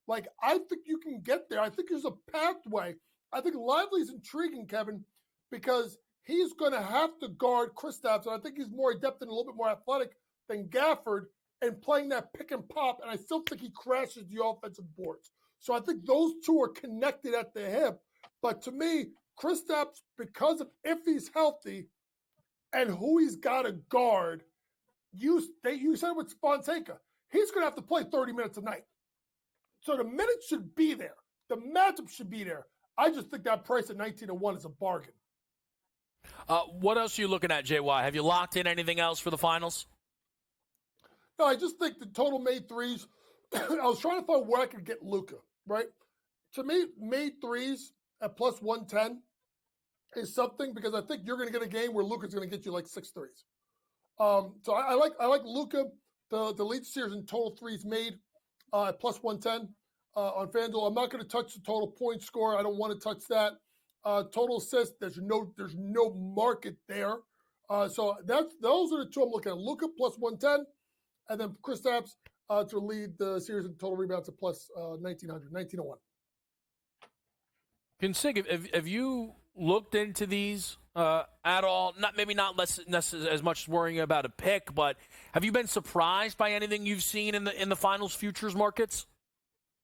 like I think you can get there. I think there's a pathway. I think Lively's intriguing, Kevin, because he's going to have to guard Kristaps, and I think he's more adept and a little bit more athletic than Gafford, and playing that pick and pop. And I still think he crashes the offensive boards. So I think those two are connected at the hip. But to me, Kristaps, because of if he's healthy and who he's got to guard, you said with Fonseca, he's going to have to play 30 minutes a night. So the minutes should be there. The matchup should be there. I just think that price at 19-1 is a bargain. What else are you looking at, JY? Have you locked in anything else for the finals? No, I just think the total made threes. I was trying to find where I could get Luka, right? To me, made threes at plus 110 is something because I think you're going to get a game where Luka's going to get you like 6 threes. So I like Luka, the lead series in total threes made at plus 110 on FanDuel. I'm not going to touch the total point score. I don't want to touch that. Total assists, there's no market there. So those are the two I'm looking at. Luka plus 110, and then Kristaps to lead the series in total rebounds at plus 1901. Consig, have you looked into these at all? Not less as much worrying about a pick, but have you been surprised by anything you've seen in the finals futures markets?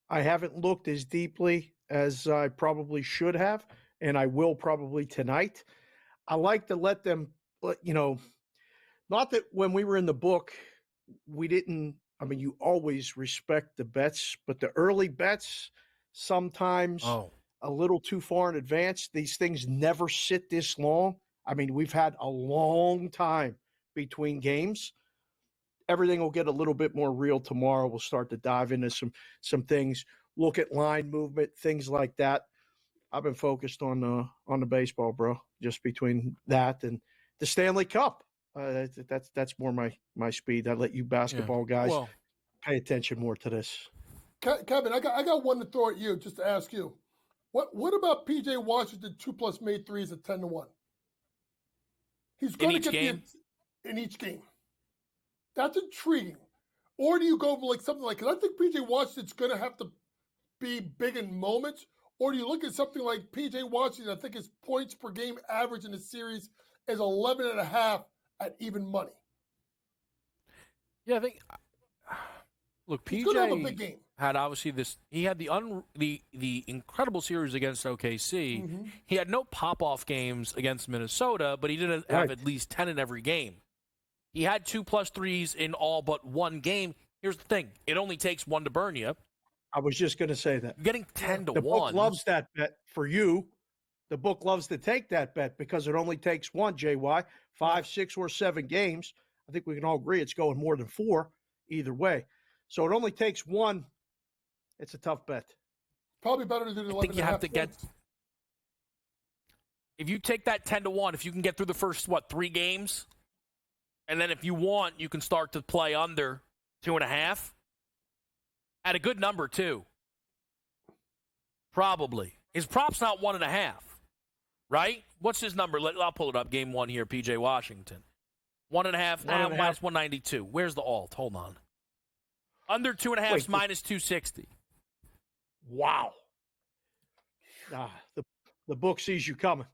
I haven't looked as deeply as I probably should have, and I will probably tonight. I like to let them, not that when we were in the book, we didn't. You always respect the bets, but the early bets sometimes a little too far in advance. These things never sit this long. We've had a long time between games. Everything will get a little bit more real tomorrow. We'll start to dive into some things, look at line movement, things like that. I've been focused on the baseball, bro, just between that and the Stanley Cup. That's more my speed. I let you basketball guys pay attention more to this. Kevin, I got one to throw at you just to ask you. What about PJ Washington 2+ made threes at 10-1? He's going to get in each game. That's intriguing. Or do you go like something like, because I think PJ Washington's going to have to be big in moments, or do you look at something like PJ Washington? I think his points per game average in the series is 11.5 at even money. Yeah, I think. Look, He's gonna have a PJ big game. had obviously this. He had the incredible series against OKC. Mm-hmm. He had no pop-off games against Minnesota, but he did have at least 10 in every game. He had 2+ threes in all but one game. Here's the thing: it only takes one to burn you. I was just going to say that. You're getting 10 to the 1. book loves that bet for you. The book loves to take that bet because it only takes one, JY, 5, 6, or 7 games. I think we can all agree it's going more than 4 either way. So it only takes one. It's a tough bet. Probably better to do the 11. I think you have to get. If you take that 10 to 1, if you can get through the first 3 games, and then if you want, you can start to play under 2.5 at a good number too. Probably his prop's not 1.5, right? What's his number? I'll pull it up. Game 1 here, PJ Washington, 1.5. Minus 192. Where's the alt? Hold on. Under 2.5 is minus 260. Wow. The book sees you coming.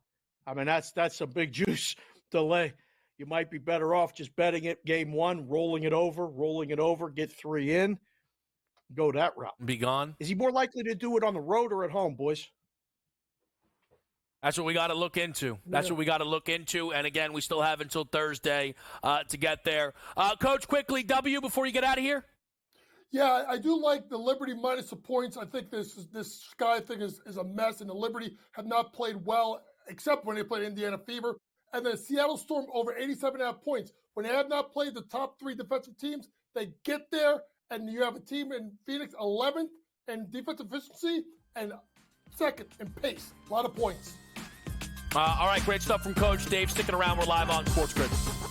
I mean, that's some big juice to lay. You might be better off just betting it game 1, rolling it over, get 3 in, go that route. Be gone. Is he more likely to do it on the road or at home, boys? That's what we got to look into. And again, we still have until Thursday to get there. Coach, quickly, W, before you get out of here. Yeah, I do like the Liberty minus the points. I think this Sky thing is a mess, and the Liberty have not played well, except when they played Indiana Fever. And then Seattle Storm over 87.5 points. When they have not played the top 3 defensive teams, they get there, and you have a team in Phoenix 11th in defensive efficiency and 2nd in pace. A lot of points. All right, great stuff from Coach Dave. Sticking around, we're live on SportsGrid.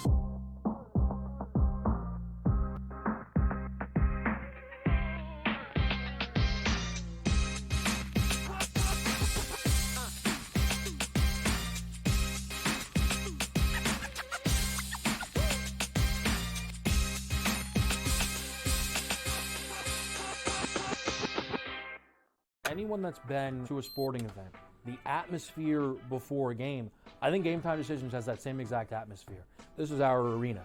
Anyone that's been to a sporting event, the atmosphere before a game, I think GameTime Decisions has that same exact atmosphere. This is our arena.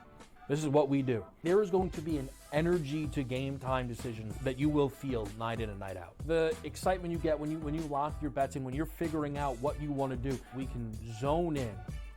This is what we do. There is going to be an energy to GameTime Decisions that you will feel night in and night out. The excitement you get when you lock your bets in, when you're figuring out what you want to do, we can zone in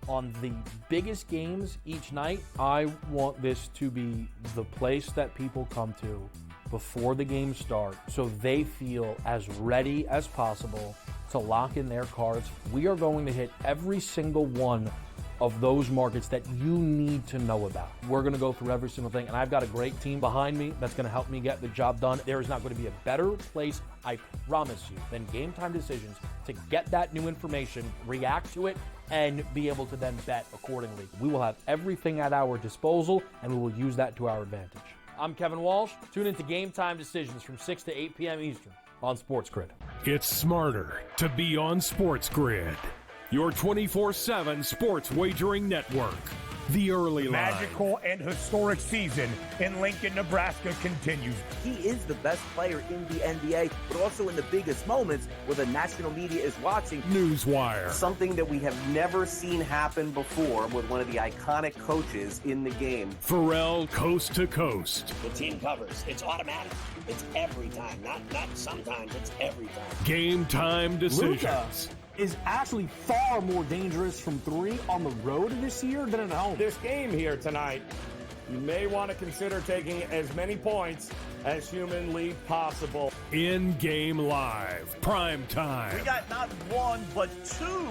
on the biggest games each night. I want this to be the place that people come to before the game starts so they feel as ready as possible to lock in their cards. We are going to hit every single one of those markets that you need to know about. We're going to go through every single thing, and I've got a great team behind me that's going to help me get the job done. There is not going to be a better place, I promise you, than GameTime Decisions to get that new information, react to it, and be able to then bet accordingly. We will have everything at our disposal, and we will use that to our advantage. I'm Kevin Walsh. Tune into GameTime Decisions from 6 to 8 p.m. Eastern on SportsGrid. It's smarter to be on SportsGrid, your 24/7 sports wagering network. The early line. Magical and historic season in Lincoln, Nebraska continues. He is the best player in the NBA, but also in the biggest moments where the national media is watching. Newswire. Something that we have never seen happen before with one of the iconic coaches in the game. Pharrell coast to coast. The team covers. It's automatic. It's every time. Not sometimes. It's every time. Game time decisions. Luka is actually far more dangerous from 3 on the road this year than at home. This game here tonight, you may want to consider taking as many points as humanly possible. In-game live, prime time. We got not 1, but 2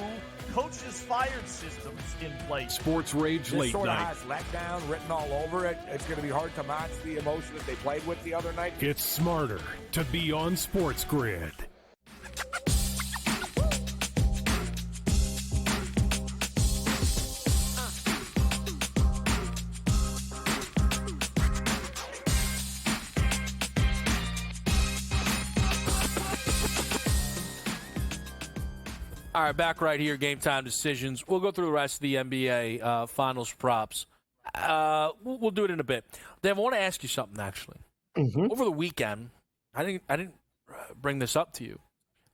coaches fired systems in place. Sports Rage This late sort of night. has letdown written all over it. It's going to be hard to match the emotion that they played with the other night. It's smarter to be on SportsGrid. All right, back right here, Game Time Decisions. We'll go through the rest of the NBA Finals props. We'll do it in a bit. Dave, I want to ask you something, actually. Mm-hmm. Over the weekend, I didn't bring this up to you.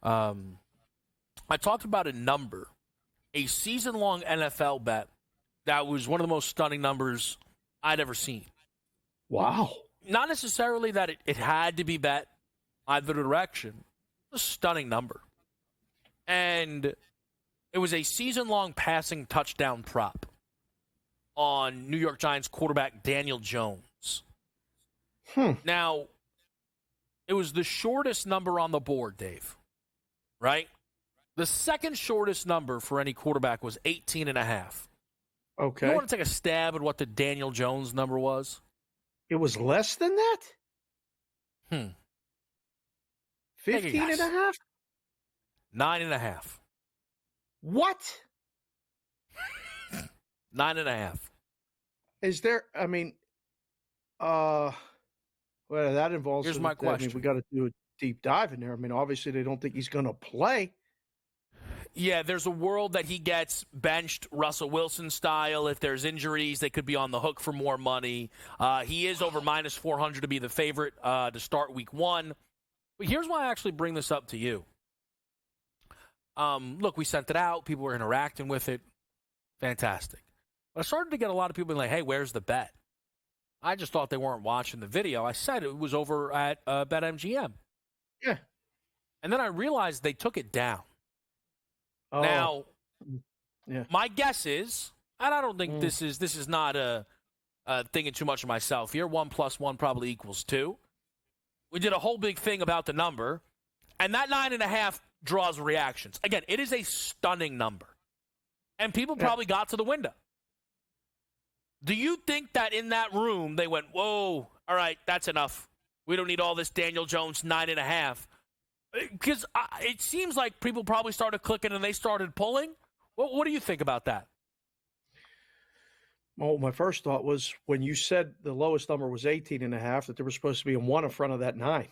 I talked about a number, a season-long NFL bet that was one of the most stunning numbers I'd ever seen. Wow. Not necessarily that it had to be bet either direction. A stunning number. And it was a season-long passing touchdown prop on New York Giants quarterback Daniel Jones. Now, it was the shortest number on the board, Dave, right? The second shortest number for any quarterback was 18.5. Okay. You want to take a stab at what the Daniel Jones number was? It was less than that? 15 and a half? 9.5. What? 9.5. Is there, well, that involves. Here's my question. We got to do a deep dive in there. Obviously, they don't think he's going to play. Yeah, there's a world that he gets benched Russell Wilson style. If there's injuries, they could be on the hook for more money. He is over minus 400 to be the favorite to start week 1. But here's why I actually bring this up to you. Look, we sent it out. People were interacting with it. Fantastic. But I started to get a lot of people being like, hey, where's the bet? I just thought they weren't watching the video. I said it was over at BetMGM. Yeah. And then I realized they took it down. Oh. Now, yeah. My guess is, and I don't think this is not a thinking too much of myself here, 1 + 1 probably equals 2. We did a whole big thing about the number, and that 9.5 draws reactions. Again, it is a stunning number. And people probably got to the window. Do you think that in that room they went, whoa, all right, that's enough. We don't need all this Daniel Jones 9.5. Because it seems like people probably started clicking and they started pulling. What do you think about that? Well, my first thought was when you said the lowest number was 18.5, that there was supposed to be a 1 in front of that 9.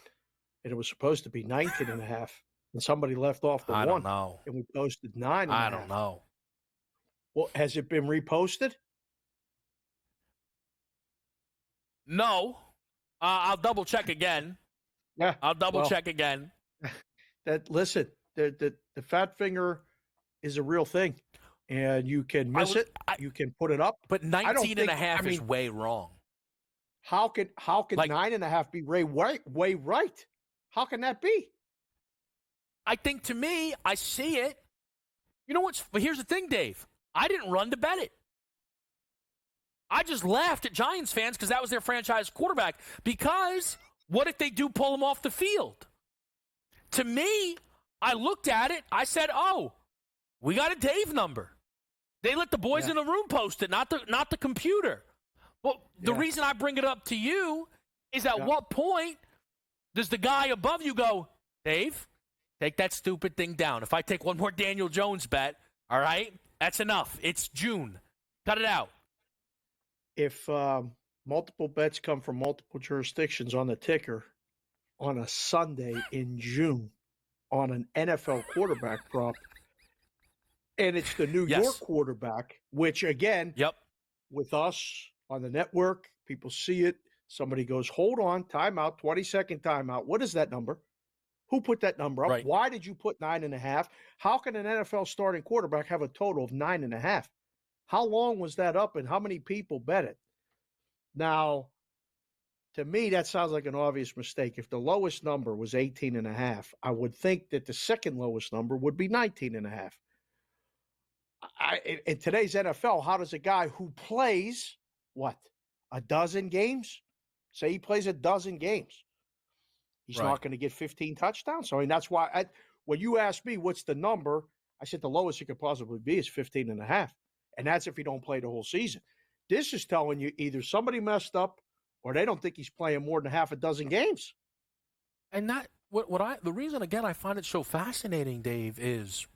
And it was supposed to be 19.5. And somebody left off the 1. I don't know. And we posted 9.5. I don't know. Well, has it been reposted? No. I'll double check again. Yeah. I'll double check again. Listen, the fat finger is a real thing, and you can miss it. You can put it up, but 19.5 is way wrong. How can 9.5 be way right? How can that be? I think to me, I see it. You know what's? But here's the thing, Dave. I didn't run to bet it. I just laughed at Giants fans because that was their franchise quarterback. Because what if they do pull him off the field? To me, I looked at it. I said, "Oh, we got a Dave number." They let the boys in the room post it, not the computer. Well, the reason I bring it up to you is at what point does the guy above you go, Dave, take that stupid thing down. If I take one more Daniel Jones bet, all right, that's enough. It's June. Cut it out. If multiple bets come from multiple jurisdictions on the ticker on a Sunday in June on an NFL quarterback prop, and it's the New York quarterback, which again, with us on the network, people see it. Somebody goes, hold on, timeout, 20-second timeout. What is that number? Who put that number up? Right. Why did you put 9.5? How can an NFL starting quarterback have a total of 9.5? How long was that up, and how many people bet it? Now, to me, that sounds like an obvious mistake. If the lowest number was 18.5, I would think that the second lowest number would be 19.5. In today's NFL, how does a guy who plays, a dozen games? Say he plays a dozen games. He's not going to get 15 touchdowns. So, that's why when you asked me what's the number, I said the lowest it could possibly be is 15.5. And that's if you don't play the whole season. This is telling you either somebody messed up or they don't think he's playing more than half a dozen games. And that the reason again I find it so fascinating, Dave, is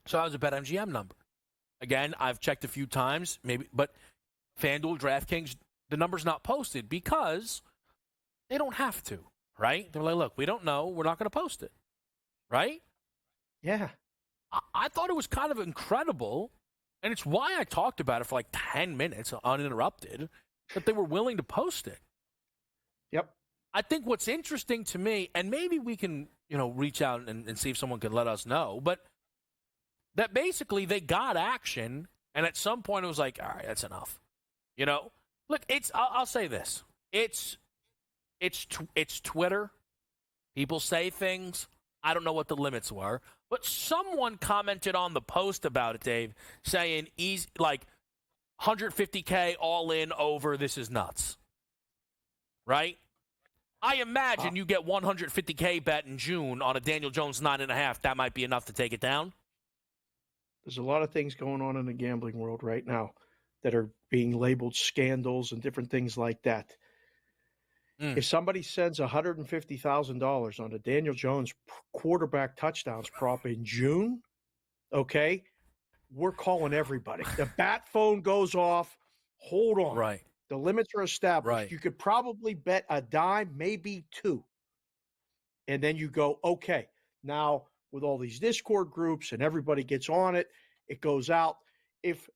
so that was a BetMGM number. Again, I've checked a few times, but FanDuel, DraftKings, the number's not posted because they don't have to, right? They're like, look, we don't know, we're not going to post it, right? Yeah. I thought it was kind of incredible, and it's why I talked about it for like 10 minutes uninterrupted, that they were willing to post it. Yep. I think what's interesting to me, and maybe we can, reach out and see if someone can let us know, but that basically they got action, and at some point it was like, all right, that's enough. Look, I'll say this. It's Twitter. People say things. I don't know what the limits were, but someone commented on the post about it, Dave, saying he's like 150K all in over. This is nuts. Right? I imagine you get 150K bet in June on a Daniel Jones 9.5. That might be enough to take it down. There's a lot of things going on in the gambling world right now that are being labeled scandals and different things like that. If somebody sends $150,000 on a Daniel Jones quarterback touchdowns prop in June, okay, we're calling everybody. The bat phone goes off. Hold on. Right. The limits are established. Right. You could probably bet a dime, maybe two. And then you go, okay, now with all these Discord groups and everybody gets on it, it goes out. If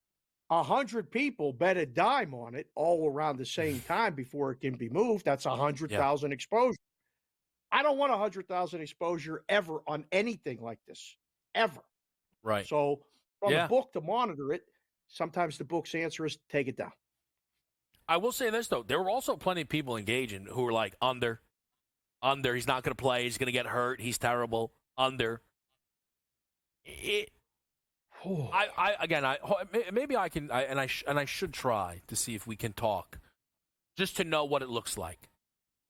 100 people bet a dime on it all around the same time before it can be moved, that's 100,000 exposure. I don't want 100,000 exposure ever on anything like this, ever. Right. So from the book to monitor it, sometimes the book's answer is take it down. I will say this, though. There were also plenty of people engaging who were like, under. He's not going to play. He's going to get hurt. He's terrible. Under. Maybe I can, and I should try to see if we can talk, just to know what it looks like.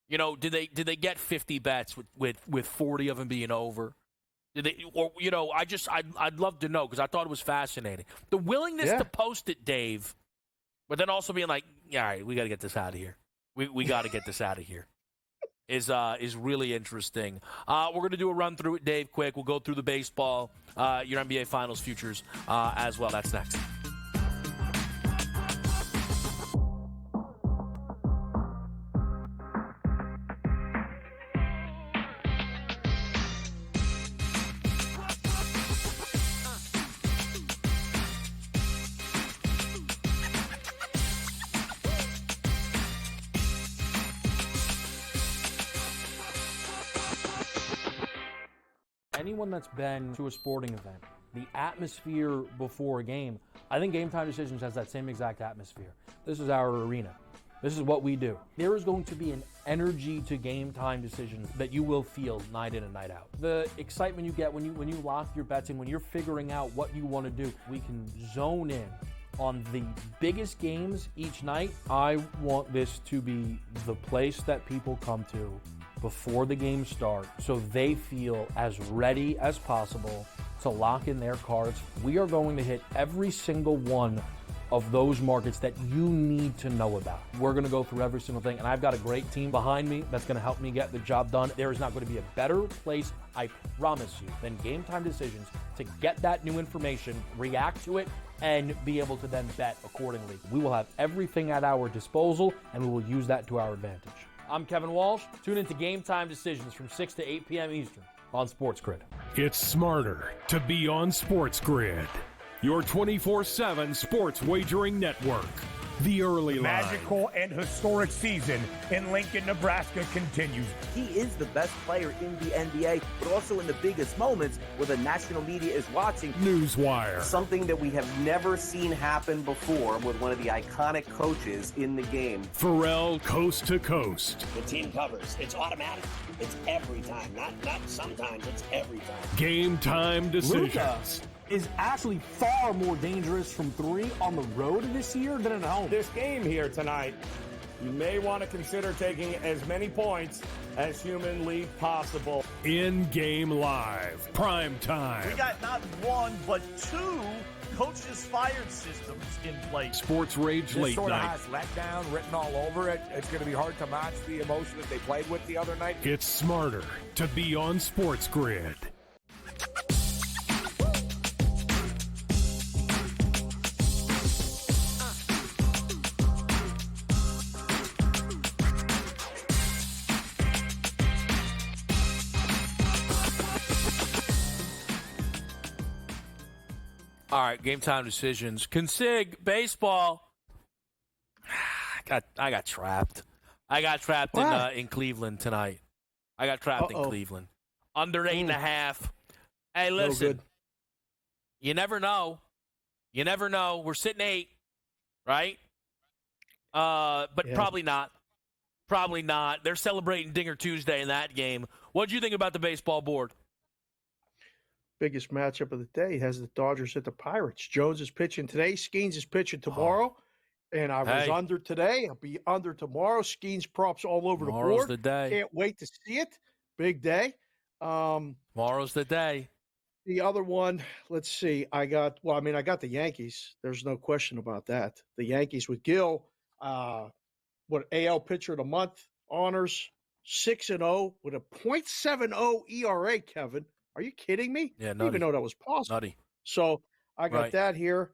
Did they get 50 bets with 40 of them being over? Did they, or I'd love to know because I thought it was fascinating. The willingness to post it, Dave, but then also being like, all right, we got to get this out of here. We got to get this out of here. Is really interesting. We're going to do a run through it, Dave, quick. We'll go through the baseball, your NBA Finals futures as well. That's next. Anyone that's been to a sporting event, the atmosphere before a game, I think Game Time Decisions has that same exact atmosphere. This is our arena. This is what we do. There is going to be an energy to Game Time Decisions that you will feel night in and night out. The excitement you get when you lock your bets in, when you're figuring out what you want to do, we can zone in on the biggest games each night. I want this to be the place that people come to before the game starts so they feel as ready as possible to lock in their cards. We are going to hit every single one of those markets that you need to know about. We're going to go through every single thing, and I've got a great team behind me that's going to help me get the job done. There is not going to be a better place, I promise you, than Game Time Decisions to get that new information, react to it, and be able to then bet accordingly. We will have everything at our disposal, and we will use that to our advantage. I'm Kevin Walsh. Tune into Game Time Decisions from 6 to 8 p.m. Eastern on SportsGrid. It's smarter to be on SportsGrid, your 24/7 sports wagering network. The early line. Magical and historic season in Lincoln, Nebraska continues. He is the best player in the NBA, but also in the biggest moments where the national media is watching. Newswire. Something that we have never seen happen before with one of the iconic coaches in the game. Pharrell coast to coast. The team covers. It's automatic. It's every time. Not sometimes. It's every time. Game Time Decisions. Luka is actually far more dangerous from three on the road this year than at home. This game here tonight, you may want to consider taking as many points as humanly possible. In-game live. Prime time. We got not one, but two coaches fired systems in place. Sports Rage This Late sort of Night. has letdown written all over it. It's going to be hard to match the emotion that they played with the other night. It's smarter to be on SportsGrid. All right, game time decisions. Consig baseball. I got trapped. I got trapped in Cleveland tonight. I got trapped in Cleveland. Under 8.5. Hey, listen. You never know. You never know. We're sitting 8, right? But probably not. Probably not. They're celebrating Dinger Tuesday in that game. What do you think about the baseball board? Biggest matchup of the day has the Dodgers at the Pirates. Jones is pitching today. Skeens is pitching tomorrow. And I was under today. I'll be under tomorrow. Skeens props all over the board. Tomorrow's the day. Can't wait to see it. Big day. Tomorrow's the day. The other one, let's see. I got the Yankees. There's no question about that. The Yankees with Gill, AL pitcher of the month honors, 6-0 with a .70 ERA, Kevin. Are you kidding me? Yeah, I didn't even know that was possible. Nutty. So I got that here.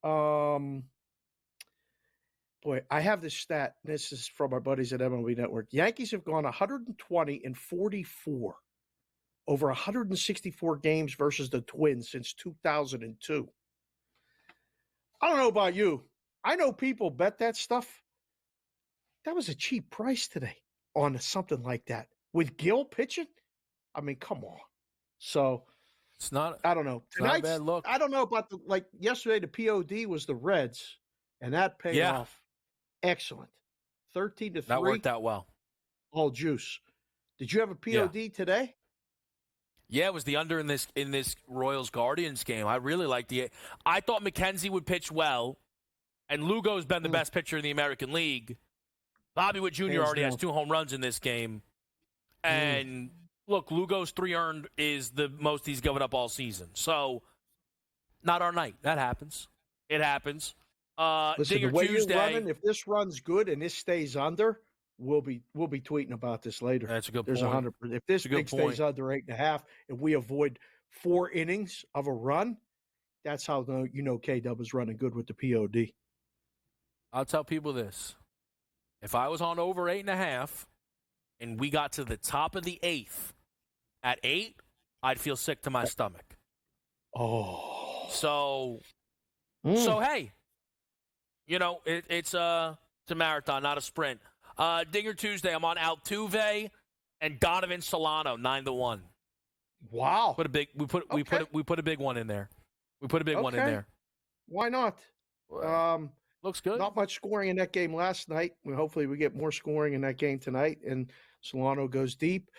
Boy, I have this stat. This is from our buddies at MLB Network. Yankees have gone 120-44 over 164 games versus the Twins since 2002. I don't know about you. I know people bet that stuff. That was a cheap price today on something like that. With Gill pitching? I mean, come on. So it's not. I don't know. Not a bad look. I don't know about yesterday. The POD was the Reds, and that paid off. Excellent. 13-3. That worked out well. All juice. Did you have a POD today? Yeah, it was the under in this Royals Guardians game. I really liked I thought McKenzie would pitch well, and Lugo's been the best pitcher in the American League. Bobby Witt Jr. already has 2 home runs in this game, and. Look, Lugo's 3 earned is the most he's given up all season. So, not our night. That happens. It happens. Listen, Dinger the way Tuesday. You're running, if this runs good and this stays under, we'll be tweeting about this later. That's a good There's point. 100%. If this big stays under 8.5, and we avoid 4 innings of a run, that's how K-Dub is running good with the POD. I'll tell people this: if I was on over 8.5, and we got to the top of the 8th. At 8, I'd feel sick to my stomach. Oh. So hey, it's a marathon, not a sprint. Dinger Tuesday, I'm on Altuve and Donovan Solano, 9-1. Wow. We put a big one in there. We put a big one in there. Why not? Looks good. Not much scoring in that game last night. Hopefully we get more scoring in that game tonight, and Solano goes deep.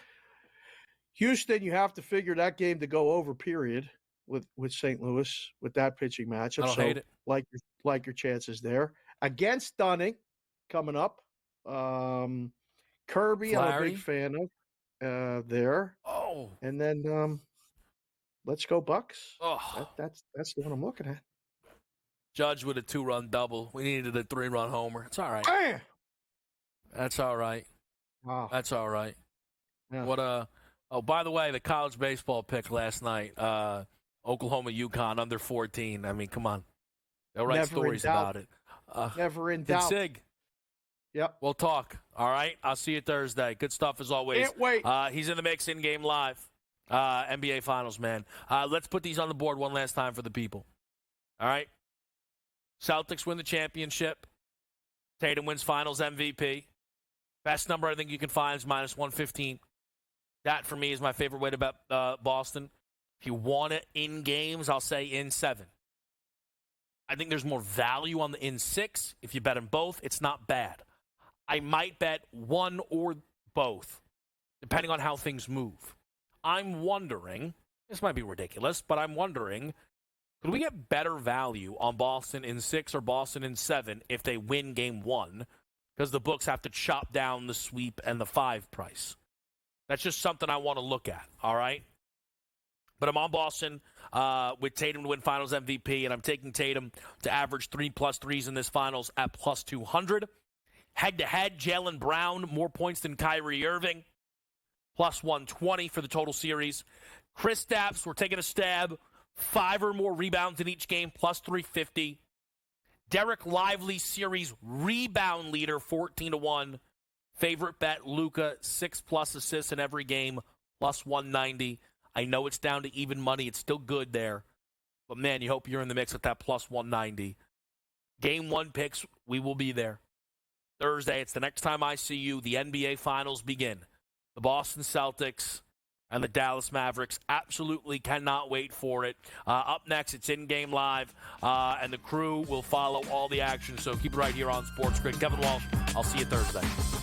Houston, you have to figure that game to go over, period, with St. Louis, with that pitching matchup. I don't hate it. Like your chances there. Against Dunning, coming up. Kirby, I'm a big fan of there. Oh. And then let's go Bucks. Oh. That's the one I'm looking at. Judge with a 2-run double. We needed a 3-run homer. It's all right. Bam! That's all right. Wow. That's all right. Yeah. Oh, by the way, the college baseball pick last night, Oklahoma, UConn, under 14. I mean, come on. They'll write stories about it. Never in doubt. Sig. Yep. We'll talk. All right? I'll see you Thursday. Good stuff as always. Can't wait. He's in the mix in-game live. NBA Finals, man. Let's put these on the board one last time for the people. All right? Celtics win the championship. Tatum wins Finals MVP. Best number I think you can find is -115. That, for me, is my favorite way to bet Boston. If you want it in games, I'll say in 7. I think there's more value on the in 6. If you bet them both, it's not bad. I might bet one or both, depending on how things move. I'm wondering, this might be ridiculous, but I'm wondering, could we get better value on Boston in 6 or Boston in 7 if they win game 1? Because the books have to chop down the sweep and the 5 price. That's just something I want to look at, all right? But I'm on Boston with Tatum to win Finals MVP, and I'm taking Tatum to average 3+ threes in this Finals at +200. Head-to-head, Jaylen Brown, more points than Kyrie Irving, +120 for the total series. Kristaps, we're taking a stab, 5 or more rebounds in each game, +350. Derek Lively, series rebound leader, 14-1. Favorite bet, Luka, 6+ assists in every game, +190. I know it's down to even money. It's still good there. But, man, you hope you're in the mix at that plus 190. Game 1 picks, we will be there. Thursday, it's the next time I see you. The NBA Finals begin. The Boston Celtics and the Dallas Mavericks. Absolutely cannot wait for it. Up next, it's in-game live, and the crew will follow all the action. So keep it right here on SportsGrid. Kevin Walsh, I'll see you Thursday.